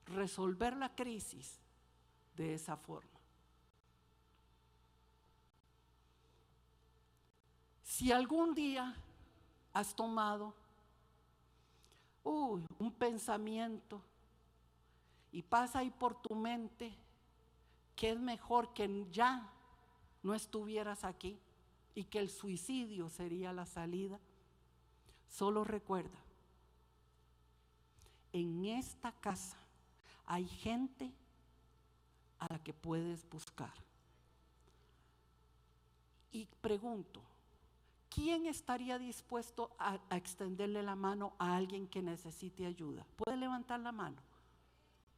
resolver la crisis de esa forma. Si algún día has tomado un pensamiento y pasa ahí por tu mente que es mejor que ya no estuvieras aquí y que el suicidio sería la salida, solo recuerda: en esta casa hay gente a la que puedes buscar. Y pregunto, ¿quién estaría dispuesto a extenderle la mano a alguien que necesite ayuda? ¿Puede levantar la mano?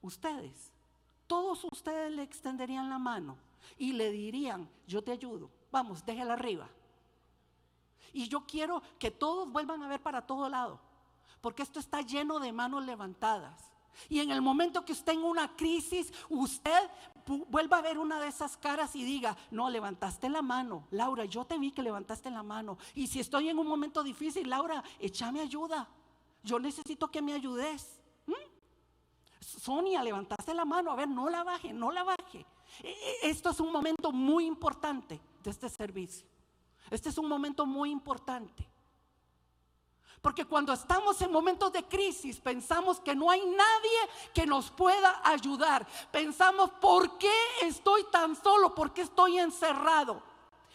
Ustedes, todos ustedes le extenderían la mano y le dirían: yo te ayudo, vamos, déjala arriba. Y yo quiero que todos vuelvan a ver para todo lado, porque esto está lleno de manos levantadas. Y en el momento que usted en una crisis, usted vuelva a ver una de esas caras y diga: no, levantaste la mano, Laura, yo te vi que levantaste la mano. Y si estoy en un momento difícil, Laura, échame ayuda, yo necesito que me ayudes. Sonia, levantaste la mano, a ver, no la baje. Esto es un momento muy importante de este servicio. Este es un momento muy importante. Porque cuando estamos en momentos de crisis pensamos que no hay nadie que nos pueda ayudar. Pensamos: ¿por qué estoy tan solo? ¿Por qué estoy encerrado?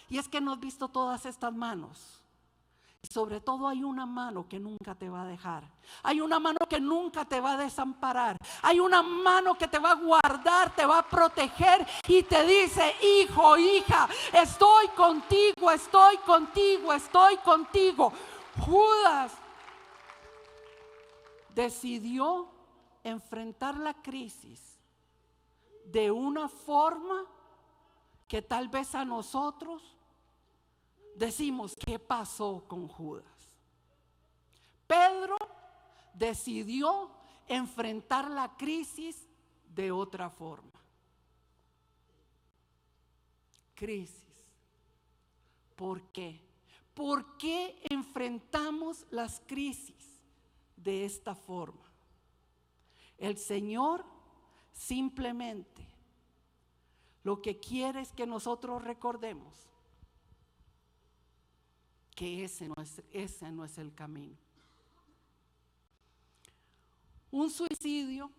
Y es que no has visto todas estas manos. Y sobre todo hay una mano que nunca te va a dejar. Hay una mano que nunca te va a desamparar. Hay una mano que te va a guardar, te va a proteger y te dice: hijo, hija, estoy contigo, estoy contigo, estoy contigo. Judas decidió enfrentar la crisis de una forma que tal vez a nosotros decimos: ¿qué pasó con Judas? Pedro decidió enfrentar la crisis de otra forma. Crisis. ¿Por qué? ¿Por qué enfrentamos las crisis de esta forma? El Señor simplemente lo que quiere es que nosotros recordemos que ese no es el camino. Un suicidio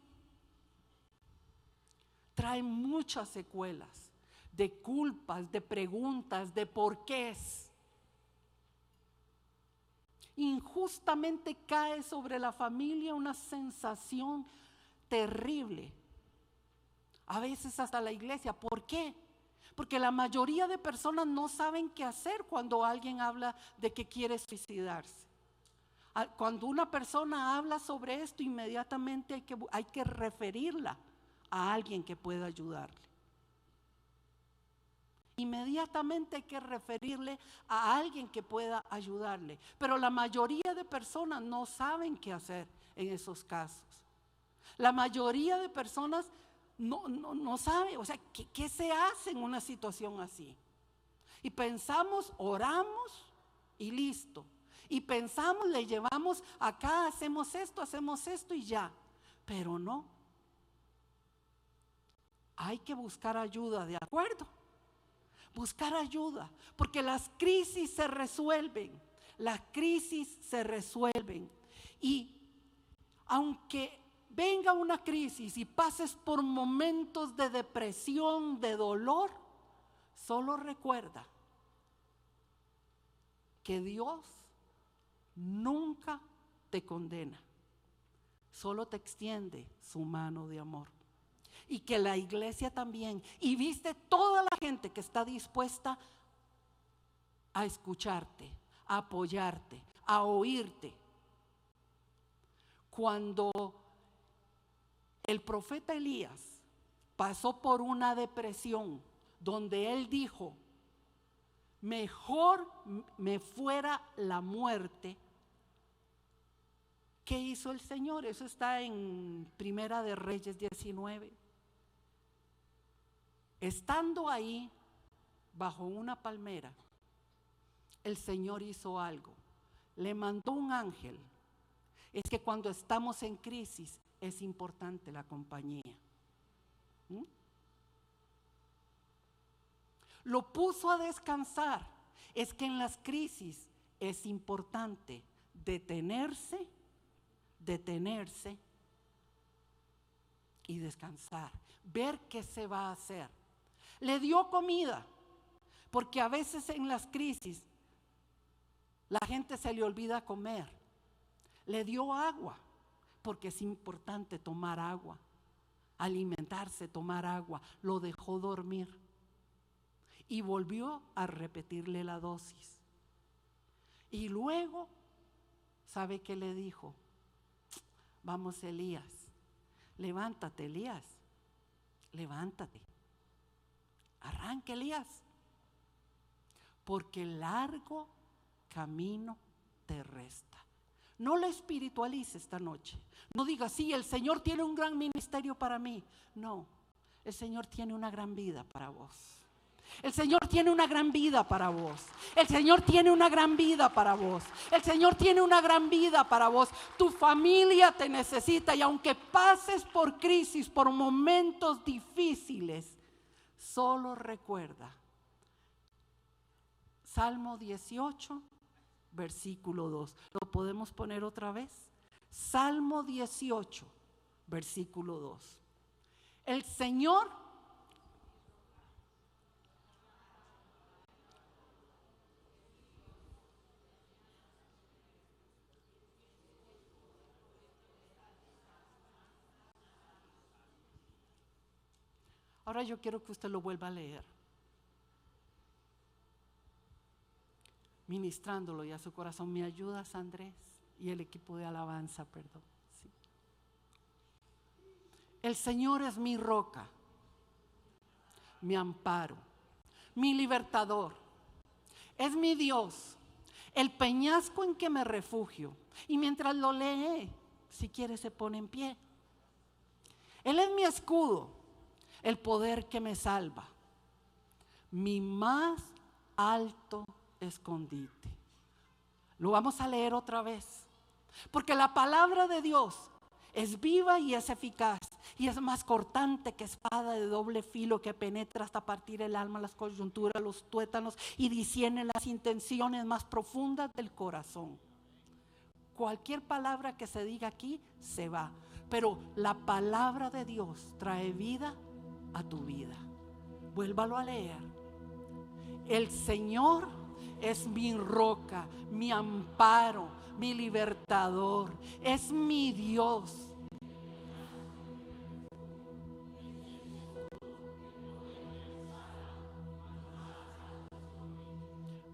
trae muchas secuelas de culpas, de preguntas, de por qué es. Injustamente cae sobre la familia una sensación terrible. A veces hasta la iglesia. ¿Por qué? Porque la mayoría de personas no saben qué hacer cuando alguien habla de que quiere suicidarse. Cuando una persona habla sobre esto, inmediatamente hay que referirla a alguien que pueda ayudarle. Inmediatamente hay que referirle a alguien que pueda ayudarle. Pero la mayoría de personas no saben qué hacer en esos casos. La mayoría de personas no sabe, o sea, ¿qué se hace en una situación así? Y pensamos, oramos y listo. Y pensamos, le llevamos acá, hacemos esto y ya. Pero no. Hay que buscar ayuda, ¿de acuerdo? Buscar ayuda, porque las crisis se resuelven. Las crisis se resuelven. Y aunque venga una crisis y pases por momentos de depresión, de dolor, solo recuerda que Dios nunca te condena, solo te extiende su mano de amor. Y que la iglesia también, y viste toda la gente que está dispuesta a escucharte, a apoyarte, a oírte. Cuando el profeta Elías pasó por una depresión donde él dijo, mejor me fuera la muerte, ¿qué hizo el Señor? Eso está en Primera de Reyes 19. Estando ahí bajo una palmera, el Señor hizo algo. Le mandó un ángel. Es que cuando estamos en crisis es importante la compañía. Lo puso a descansar. Es que en las crisis es importante detenerse y descansar. Ver qué se va a hacer. Le dio comida, porque a veces en las crisis la gente se le olvida comer. Le dio agua, porque es importante tomar agua, alimentarse, tomar agua. Lo dejó dormir y volvió a repetirle la dosis. Y luego, ¿sabe qué le dijo? Vamos, Elías, levántate, Elías, levántate. Arranque, Elías, porque largo camino te resta. No lo espiritualice esta noche. No diga, sí, el Señor tiene un gran ministerio para mí. No, el Señor tiene una gran vida para vos. El Señor tiene una gran vida para vos. El Señor tiene una gran vida para vos. El Señor tiene una gran vida para vos. Tu familia te necesita, y aunque pases por crisis, por momentos difíciles, solo recuerda Salmo 18, versículo 2. ¿Lo podemos poner otra vez? Salmo 18, versículo 2. El Señor ahora yo quiero que usted lo vuelva a leer, ministrándolo ya a su corazón. ¿Me ayudas, Andrés? Y el equipo de alabanza, perdón. Sí. El Señor es mi roca, mi amparo, mi libertador. Es mi Dios, el peñasco en que me refugio. Y mientras lo lee, si quiere se pone en pie. Él es mi escudo, el poder que me salva, mi más alto escondite. Lo vamos a leer otra vez, porque la palabra de Dios es viva y es eficaz, y es más cortante que espada de doble filo, que penetra hasta partir el alma, las coyunturas, los tuétanos, y discierne las intenciones más profundas del corazón. Cualquier palabra que se diga aquí se va, pero la palabra de Dios trae vida a tu vida. Vuélvalo a leer. El Señor es mi roca, mi amparo, mi libertador, es mi Dios.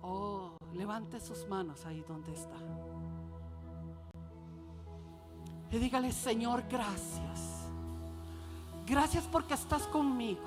Oh, levante sus manos ahí donde está y dígale: Señor, gracias. Gracias porque estás conmigo.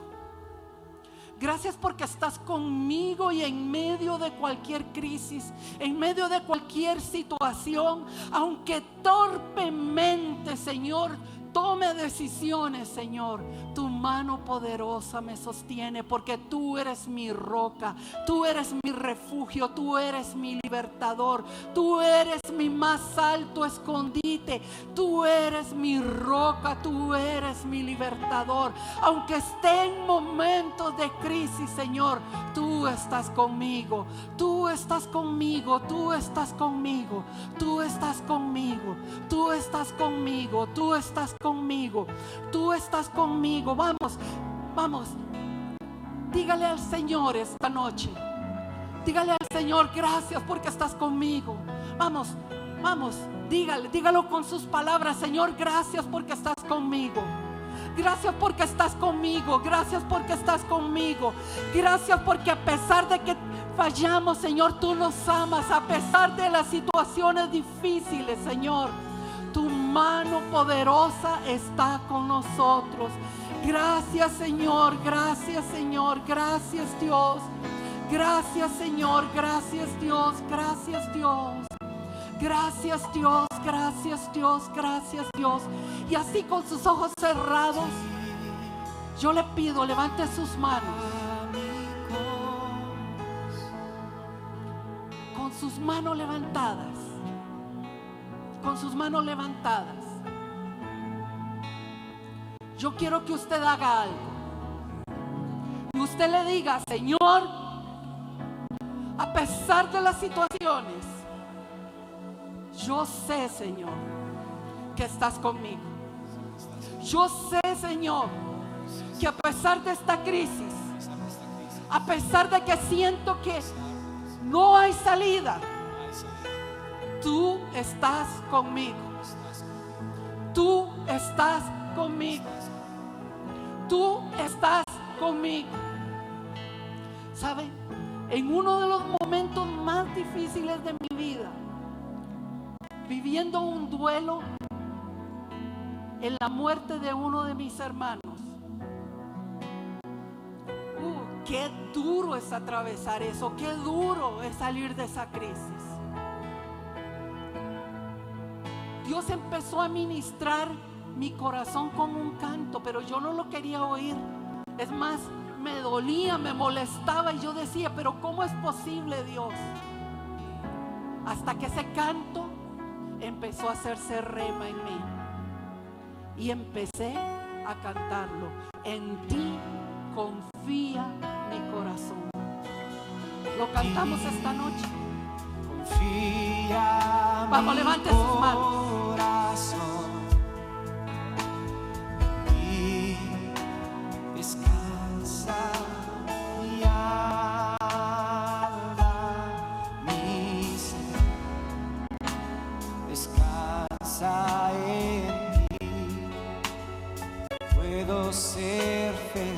Gracias porque estás conmigo y en medio de cualquier crisis, en medio de cualquier situación, aunque torpemente, Señor, tome decisiones, Señor, tu mano poderosa me sostiene, porque tú eres mi roca, tú eres mi refugio, tú eres mi libertador, tú eres mi más alto escondite, tú eres mi roca, tú eres mi libertador. Aunque esté en momentos de crisis, Señor, tú estás conmigo, tú estás conmigo, tú estás conmigo, tú estás conmigo, tú estás conmigo, tú estás conmigo, tú estás conmigo. Vamos, vamos, dígale al Señor esta noche, dígale al Señor, gracias porque estás conmigo. Vamos, vamos, dígalo con sus palabras. Señor, gracias porque estás conmigo. Gracias porque estás conmigo, gracias porque estás conmigo. Gracias porque a pesar de que fallamos, Señor, tú nos amas. A pesar de las situaciones difíciles, Señor, tu mano poderosa está con nosotros. Gracias, Señor, gracias, Señor, gracias, Dios. Gracias, Señor, gracias, Dios, gracias, Dios. Gracias, Dios, gracias, Dios, gracias, Dios. Y así con sus ojos cerrados, yo le pido, levante sus manos. Con sus manos levantadas, con sus manos levantadas, yo quiero que usted haga algo. Y usted le diga, Señor, a pesar de las situaciones, yo sé, Señor, que estás conmigo. Yo sé, Señor, que a pesar de esta crisis, a pesar de que siento que no hay salida, tú estás conmigo. Tú estás conmigo. Tú estás conmigo. ¿Sabe? En uno de los momentos más difíciles de mi vida, viviendo un duelo en la muerte de uno de mis hermanos. Qué duro es atravesar eso, qué duro es salir de esa crisis. Dios empezó a ministrar mi corazón con un canto, pero yo no lo quería oír. Es más, me dolía, me molestaba y yo decía, pero ¿cómo es posible, Dios? Hasta que ese canto empezó a hacerse rema en mí y empecé a cantarlo. En ti confía mi corazón. Lo cantamos esta noche. Confía. Vamos, levante sus manos. Y descansa mi alma, mi ser. Descansa en ti. Puedo ser feliz.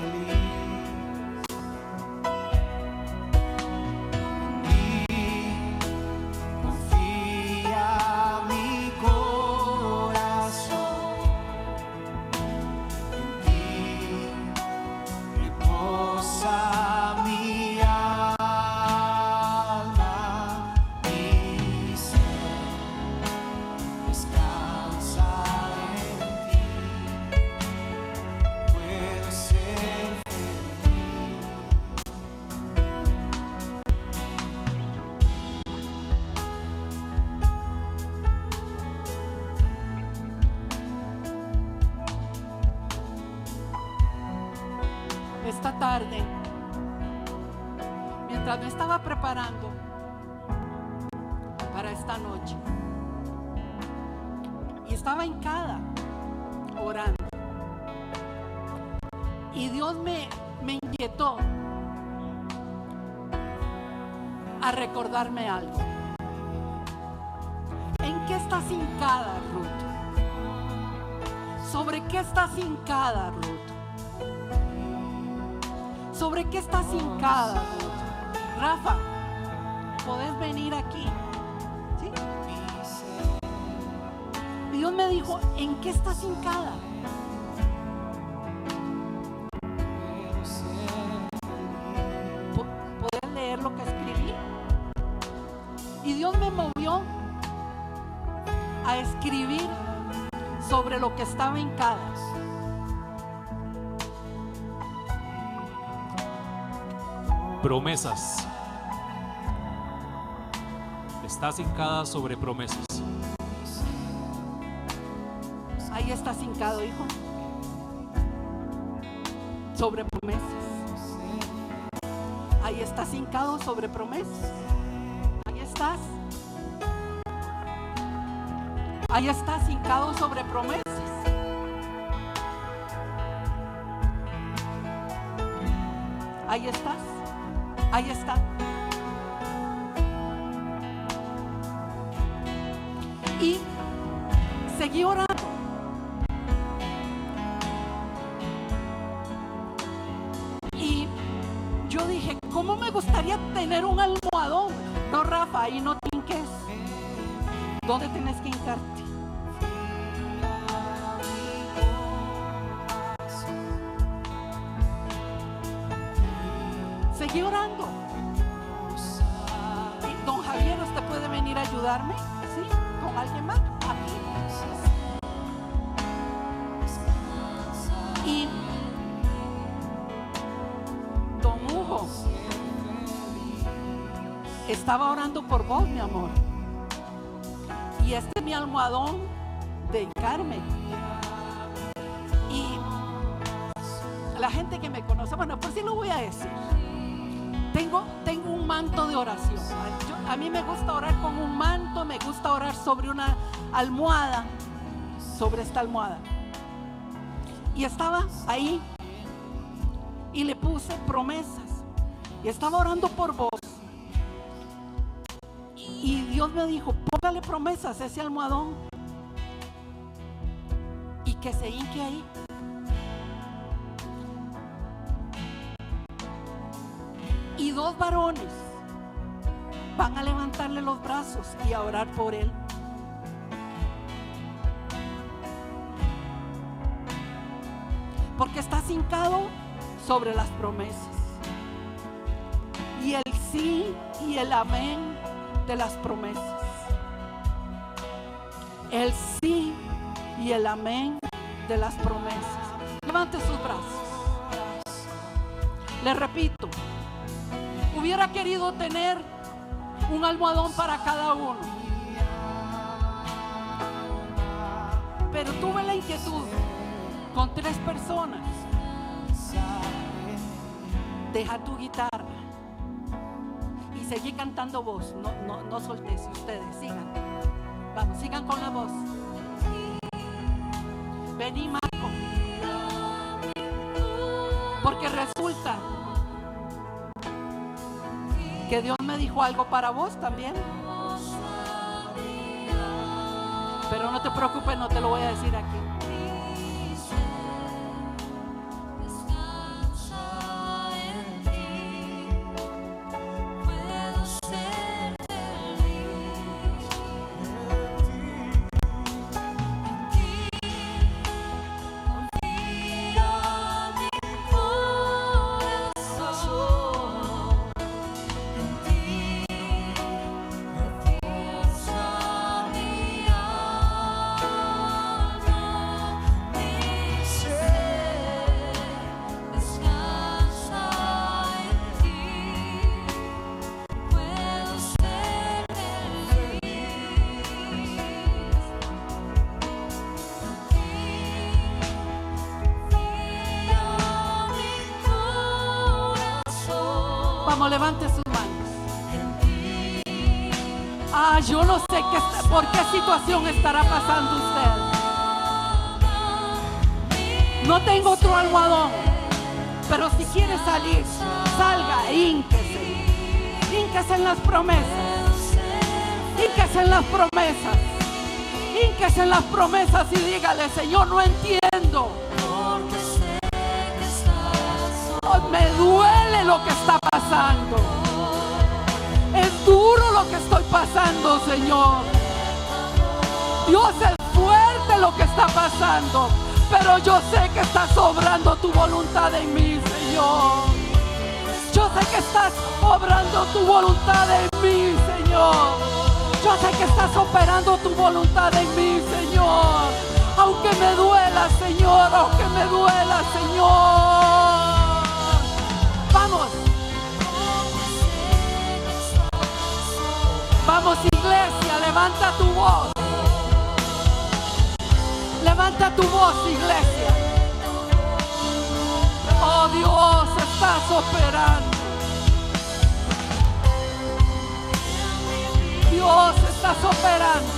Esta tarde, mientras me estaba preparando para esta noche y estaba hincada orando, y Dios me inquietó a recordarme algo. ¿En qué estás hincada, Ruth? ¿Sobre qué estás hincada, Ruth? ¿Sobre qué estás hincada, Ruth? Rafa, ¿podés venir aquí? ¿Sí? Y Dios me dijo, ¿en qué estás hincada? a escribir sobre lo que estaba hincado. Promesas. Estás hincada sobre promesas. Ahí estás hincado, hijo, sobre promesas. Ahí estás hincado sobre promesas. Ahí estás. Ahí estás hincado sobre promesas. Ahí estás. Ahí está. Y seguí orando. Y yo dije, ¿cómo me gustaría tener un almohadón? No, Rafa, ahí no te hinques. ¿Dónde tienes que hincarte? Seguí orando. Y don Javier, ¿usted puede venir a ayudarme? ¿Sí? ¿Con alguien más? Aquí. Y don Hugo estaba orando por vos, mi amor. Y este es mi almohadón de hincarme. Y la gente que me conoce, bueno, por si lo voy a decir. Tengo un manto de oración. A mí me gusta orar con un manto, me gusta orar sobre una almohada, sobre esta almohada. Y estaba ahí y le puse promesas. Y estaba orando por vos. Y Dios me dijo, póngale promesas a ese almohadón y que se hinque ahí. Y dos varones van a levantarle los brazos y a orar por él. Porque estás hincado sobre las promesas. Y el sí y el amén de las promesas. El sí y el amén de las promesas. Levante sus brazos. Le repito, hubiera querido tener un almohadón para cada uno, pero tuve la inquietud con 3 personas. Deja tu guitarra y seguí cantando vos. No soltés, ustedes sigan. Vamos, sigan con la voz. Vení, Marco, porque resulta que Dios me dijo algo para vos también. Pero no te preocupes, no te lo voy a decir aquí. Vamos, levante sus manos. Yo no sé por qué situación estará pasando usted. No tengo otro almohadón, pero si quiere salir, salga, hínquese. Hínquese en las promesas. Hínquese en las promesas. Hínquese en las promesas y dígale: Señor, no entiendo. Me duele lo que está pasando. Es duro lo que estoy pasando, Señor. Dios, es fuerte lo que está pasando, pero yo sé que estás obrando tu voluntad en mí, Señor. Yo sé que estás obrando tu voluntad en mí, Señor. Yo sé que estás operando tu voluntad en mí, Señor. Aunque me duela, Señor, aunque me duela, Señor. Vamos. Vamos, iglesia, levanta tu voz. Levanta tu voz, iglesia. Oh Dios, estás operando. Dios, estás operando.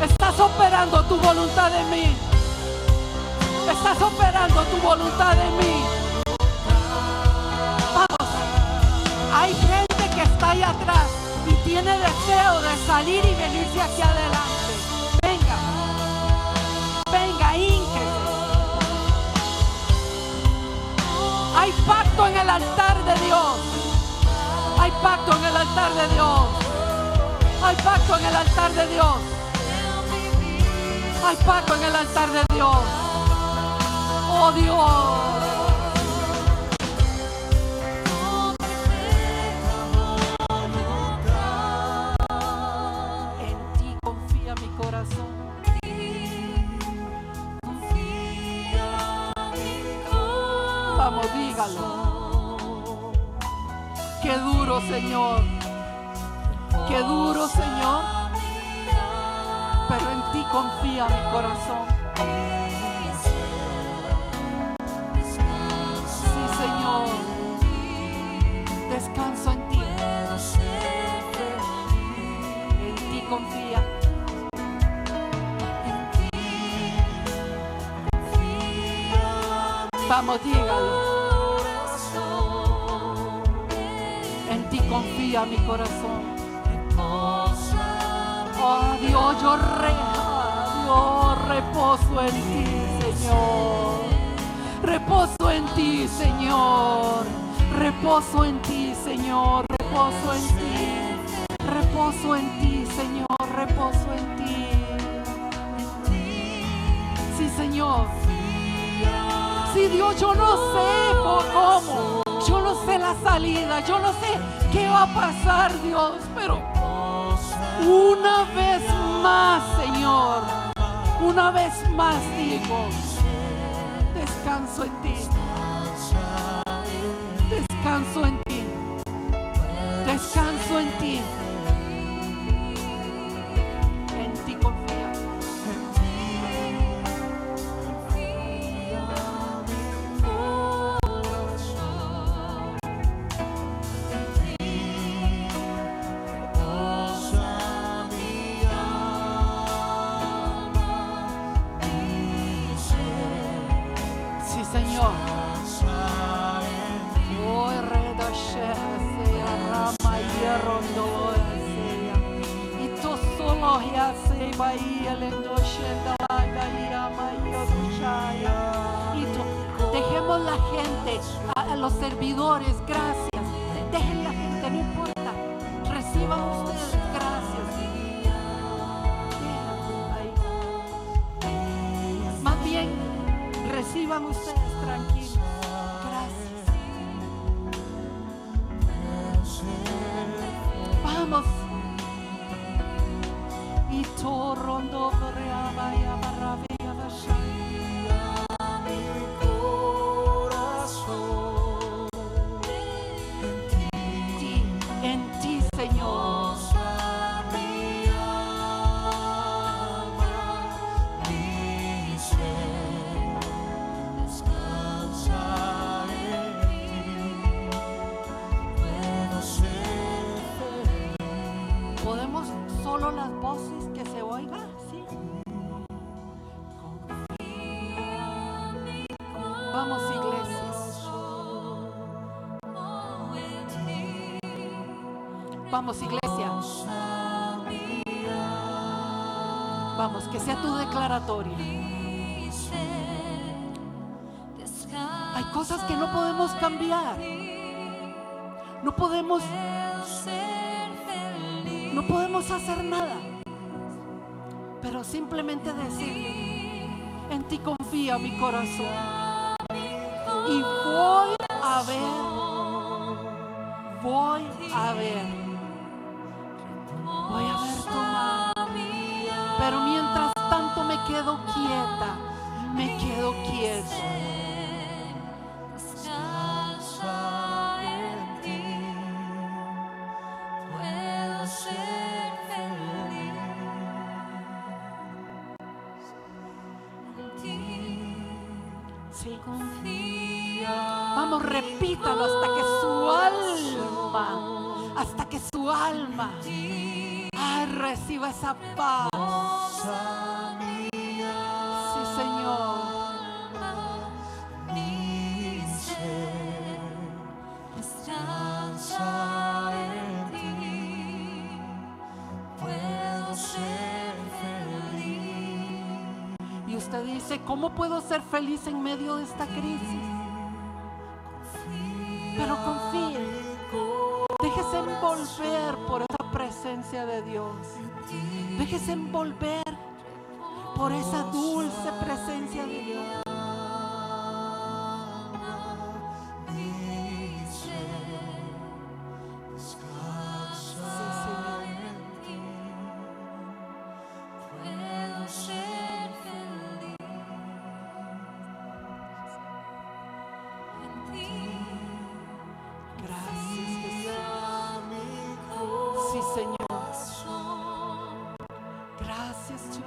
Estás operando tu voluntad en mí. Estás operando tu voluntad en mí. Vamos. Hay gente que está ahí atrás y tiene deseo de salir y venirse aquí adelante. Venga. Venga, hínquese. Hay pacto en el altar de Dios. Hay pacto en el altar de Dios. Hay pacto en el altar de Dios. Hay pacto en el altar de Dios. Oh Dios. En ti confía mi corazón. Vamos, dígalo. Qué duro, Señor. Qué duro, Señor. Pero en ti confía mi corazón. Sí, Señor. Descanso en ti. En ti confía. Vamos, dígalo. En ti confía mi corazón. Oh Dios, yo reposo en ti, Señor. Reposo en ti, Señor. Reposo en ti, Señor. Reposo en ti. Reposo en ti, Señor. Reposo en ti. Sí, Señor. Sí, Dios, yo no sé cómo. Yo no sé la salida. Yo no sé qué va a pasar, Dios. Pero una vez más, Señor. Una vez más digo, descanso en ti. Descanso en ti. Descanso en ti. En ti confía. Sí, Señor. Oh, reda shese rama yerondo sea. Y tú solo ya se bahía lendo shenda vaga llama yorushaya. Y tú, dejemos la gente, a los servidores, gracias. Dejen la gente, no importa. Reciban ustedes, gracias. Más bien, reciban ustedes tranquilos. Gracias. Vamos. Y torrondo correaba y abarrabía bashaya. Mi corazón. En ti, Señor. Podemos solo las voces que se oigan, ¿sí? Vamos, iglesias. Vamos, iglesia. Vamos, que sea tu declaratoria. Hay cosas que no podemos cambiar. No podemos hacer nada. Pero simplemente decir, en ti confía mi corazón. Y voy a ver Pero mientras tanto me quedo quieta, me quedo quieto. Descansa en ti, puedo ser feliz en ti. Sí. Confía. Vamos, repítalo hasta que su alma, reciba esa paz. Sí, Señor. Mi ser descansa en ti, puedo ser feliz. Y usted dice, ¿cómo puedo ser feliz en medio de esta crisis? Pero confíe. Déjese envolver por esa presencia de Dios. Déjese envolver por esa dulce presencia de Dios. Puedo ser feliz en ti. Gracias, Jesús. Sí, Señor. Gracias, Dios.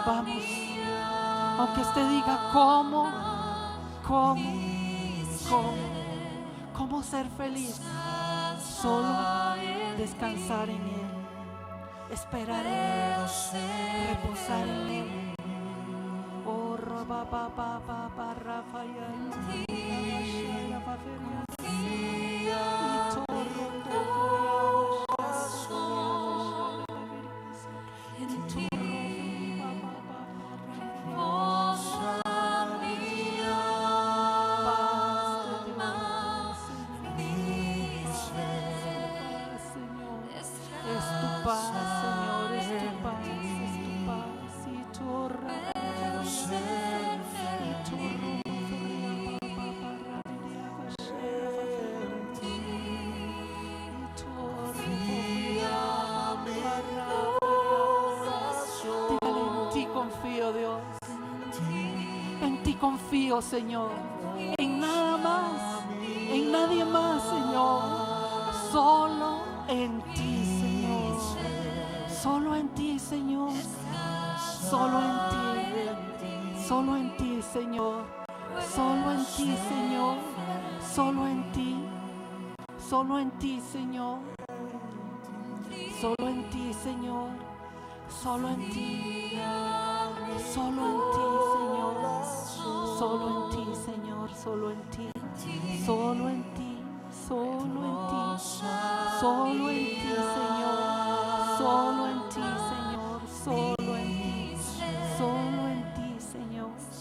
Paz de Dios, paz de Dios. Vamos, aunque usted diga cómo ser feliz, solo descansar en Él, esperar en Él, reposar en Él. Oh, confío, Dios. En ti confío, Señor. En nada más, en nadie más, Señor. Solo en ti, Señor. Solo en ti, Señor. Solo en ti. Solo en ti, Señor. Solo en ti, Señor. Solo en ti. Solo en ti, Señor. Solo en ti, Señor. Solo en ti. Solo en ti, Señor. Solo en ti, Señor. Solo en ti. Solo en ti. Solo en ti. Solo en ti, Señor. Solo en ti, Señor. Solo en ti. Solo en ti, Señor. Solo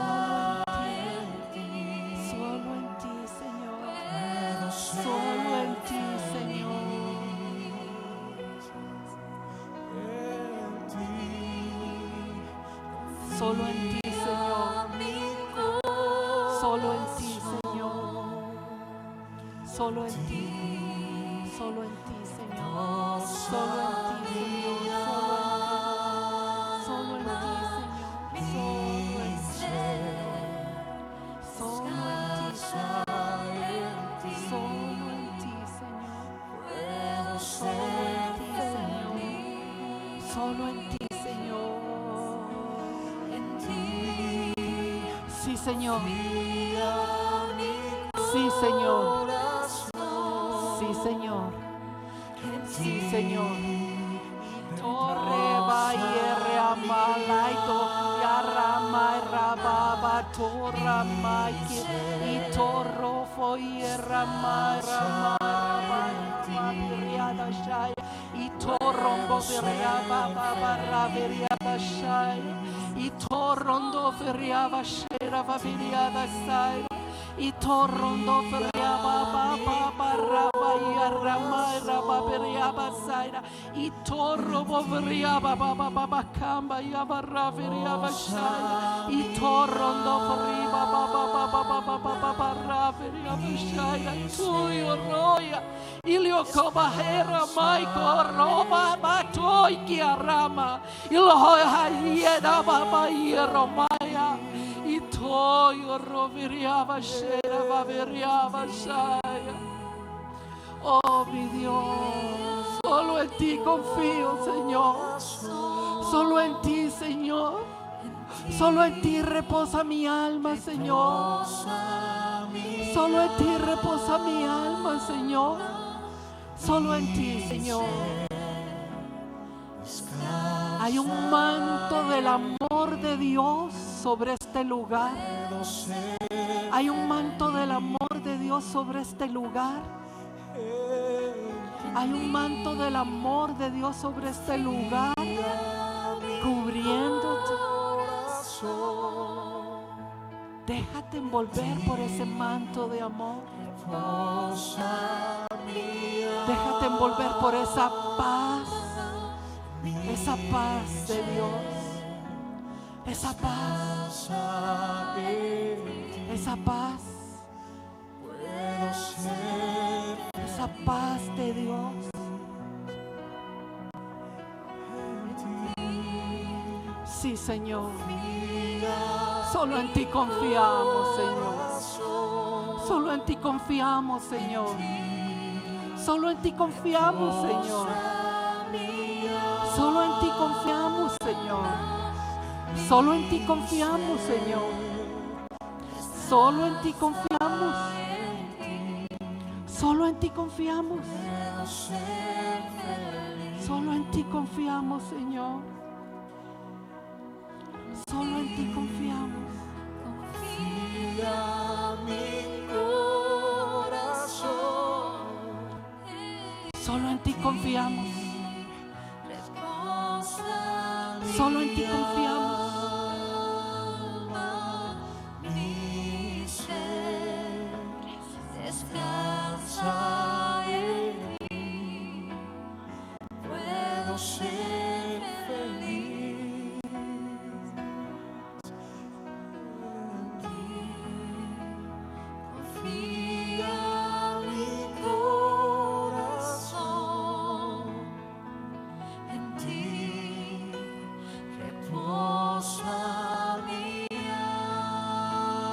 en ti. Solo en ti, Señor. Solo en ti, Señor. Solo en ti, Señor. Solo en ti, Señor. Solo en ti. Solo en ti, Señor. Solo en ti, Señor. Solo en ti, Señor. Solo en ti, Señor. Solo en ti, Señor. Solo en ti, Señor. Solo en ti, Señor. Sí, Señor. Sí, Señor. Sí, Señor. Sí, Señor. Torre Bayer Amalaito Yarama Rababa torra maiki y torro foierra mara mara shaya y torrombo ferriaba barra veriaba shaya y torrondo ferriaba shera veriaba shaya y torrondo ferriaba barra barra mara veriaba shaya y torro veriaba baba camba y barra veriaba shaya y torrondo ferriaba barra veriaba shaya tuyo roya Ilio kobahera maiko roba batoi kiarama ilhoya yeda baba yeromaya itoyo roviriaba shera vaviriaba shaya. Oh mi Dios, solo en ti confío, Señor. Solo en ti, Señor. Solo en ti reposa mi alma, Señor. Solo en ti reposa mi alma, Señor. Solo en ti, Señor. Hay un manto del amor de Dios sobre este lugar. Hay un manto del amor de Dios sobre este lugar. Hay un manto del amor de Dios sobre este lugar, cubriéndote. Déjate envolver por ese manto de amor. Déjate envolver por esa paz de Dios, esa paz, esa paz, esa paz de Dios. Sí, Señor, solo en ti confiamos, Señor. Solo en ti confiamos, Señor. Solo en ti confiamos, Señor. Solo en ti confiamos, Señor. Solo en ti confiamos, Señor. Solo en ti confiamos. Solo en ti confiamos. Solo en ti confiamos, Señor. Solo en ti confiamos. Solo en ti confiamos. Solo en ti confiamos. Mi ser descansa en ti. Puedo ser feliz en ti. Confía mi corazón en ti. Reposa mi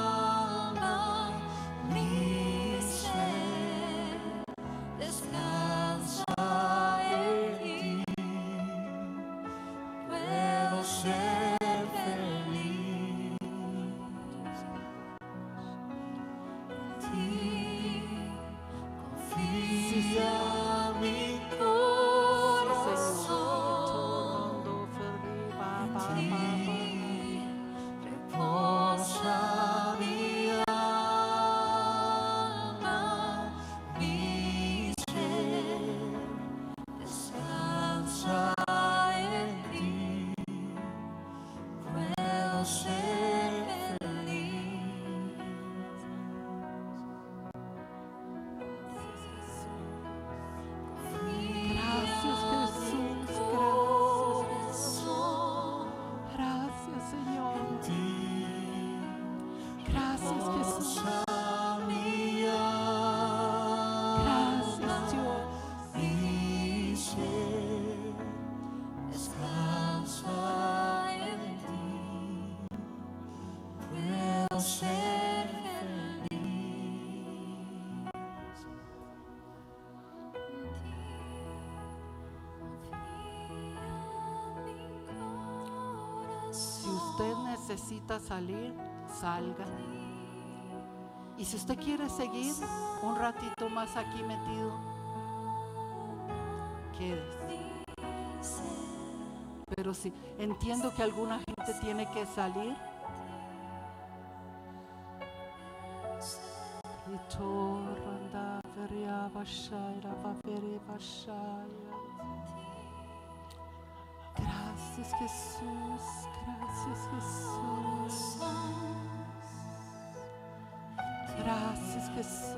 alma, mi ser descansa en ti. Puedo ser feliz en ti. Confía mi corazón. Reposa mi alma, mi ser descansa en ti. Puedo ser feliz. Gracias, Jesús. Gracias. Gracias, Señor. Gracias, Jesús. Gracias, Dios. Mi ser descansa en ti. Puedo ser feliz Si usted necesita salir, salga. Y si usted quiere seguir un ratito más aquí metido, quédese. Pero si entiendo que alguna gente tiene que salir, Itoranda veria bashaira vavere bashaya. Gracias Jesús, gracias Jesús. Gracias Jesús.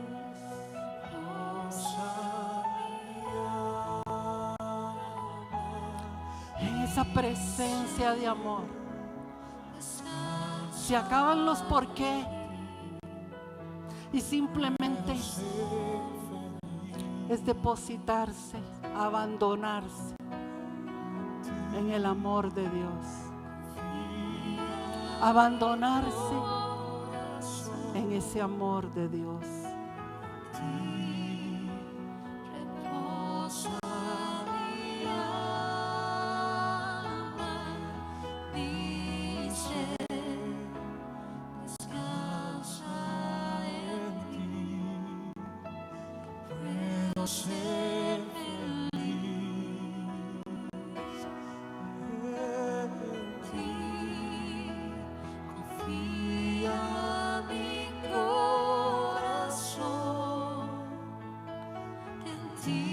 En esa presencia de amor se acaban los por qué y simplemente es depositarse, abandonarse en el amor de Dios, abandonarse en ese amor de Dios. Reposa mi alma, mi ser descansa en ti. Puedo ser feliz en ti. Confía mi corazón en ti.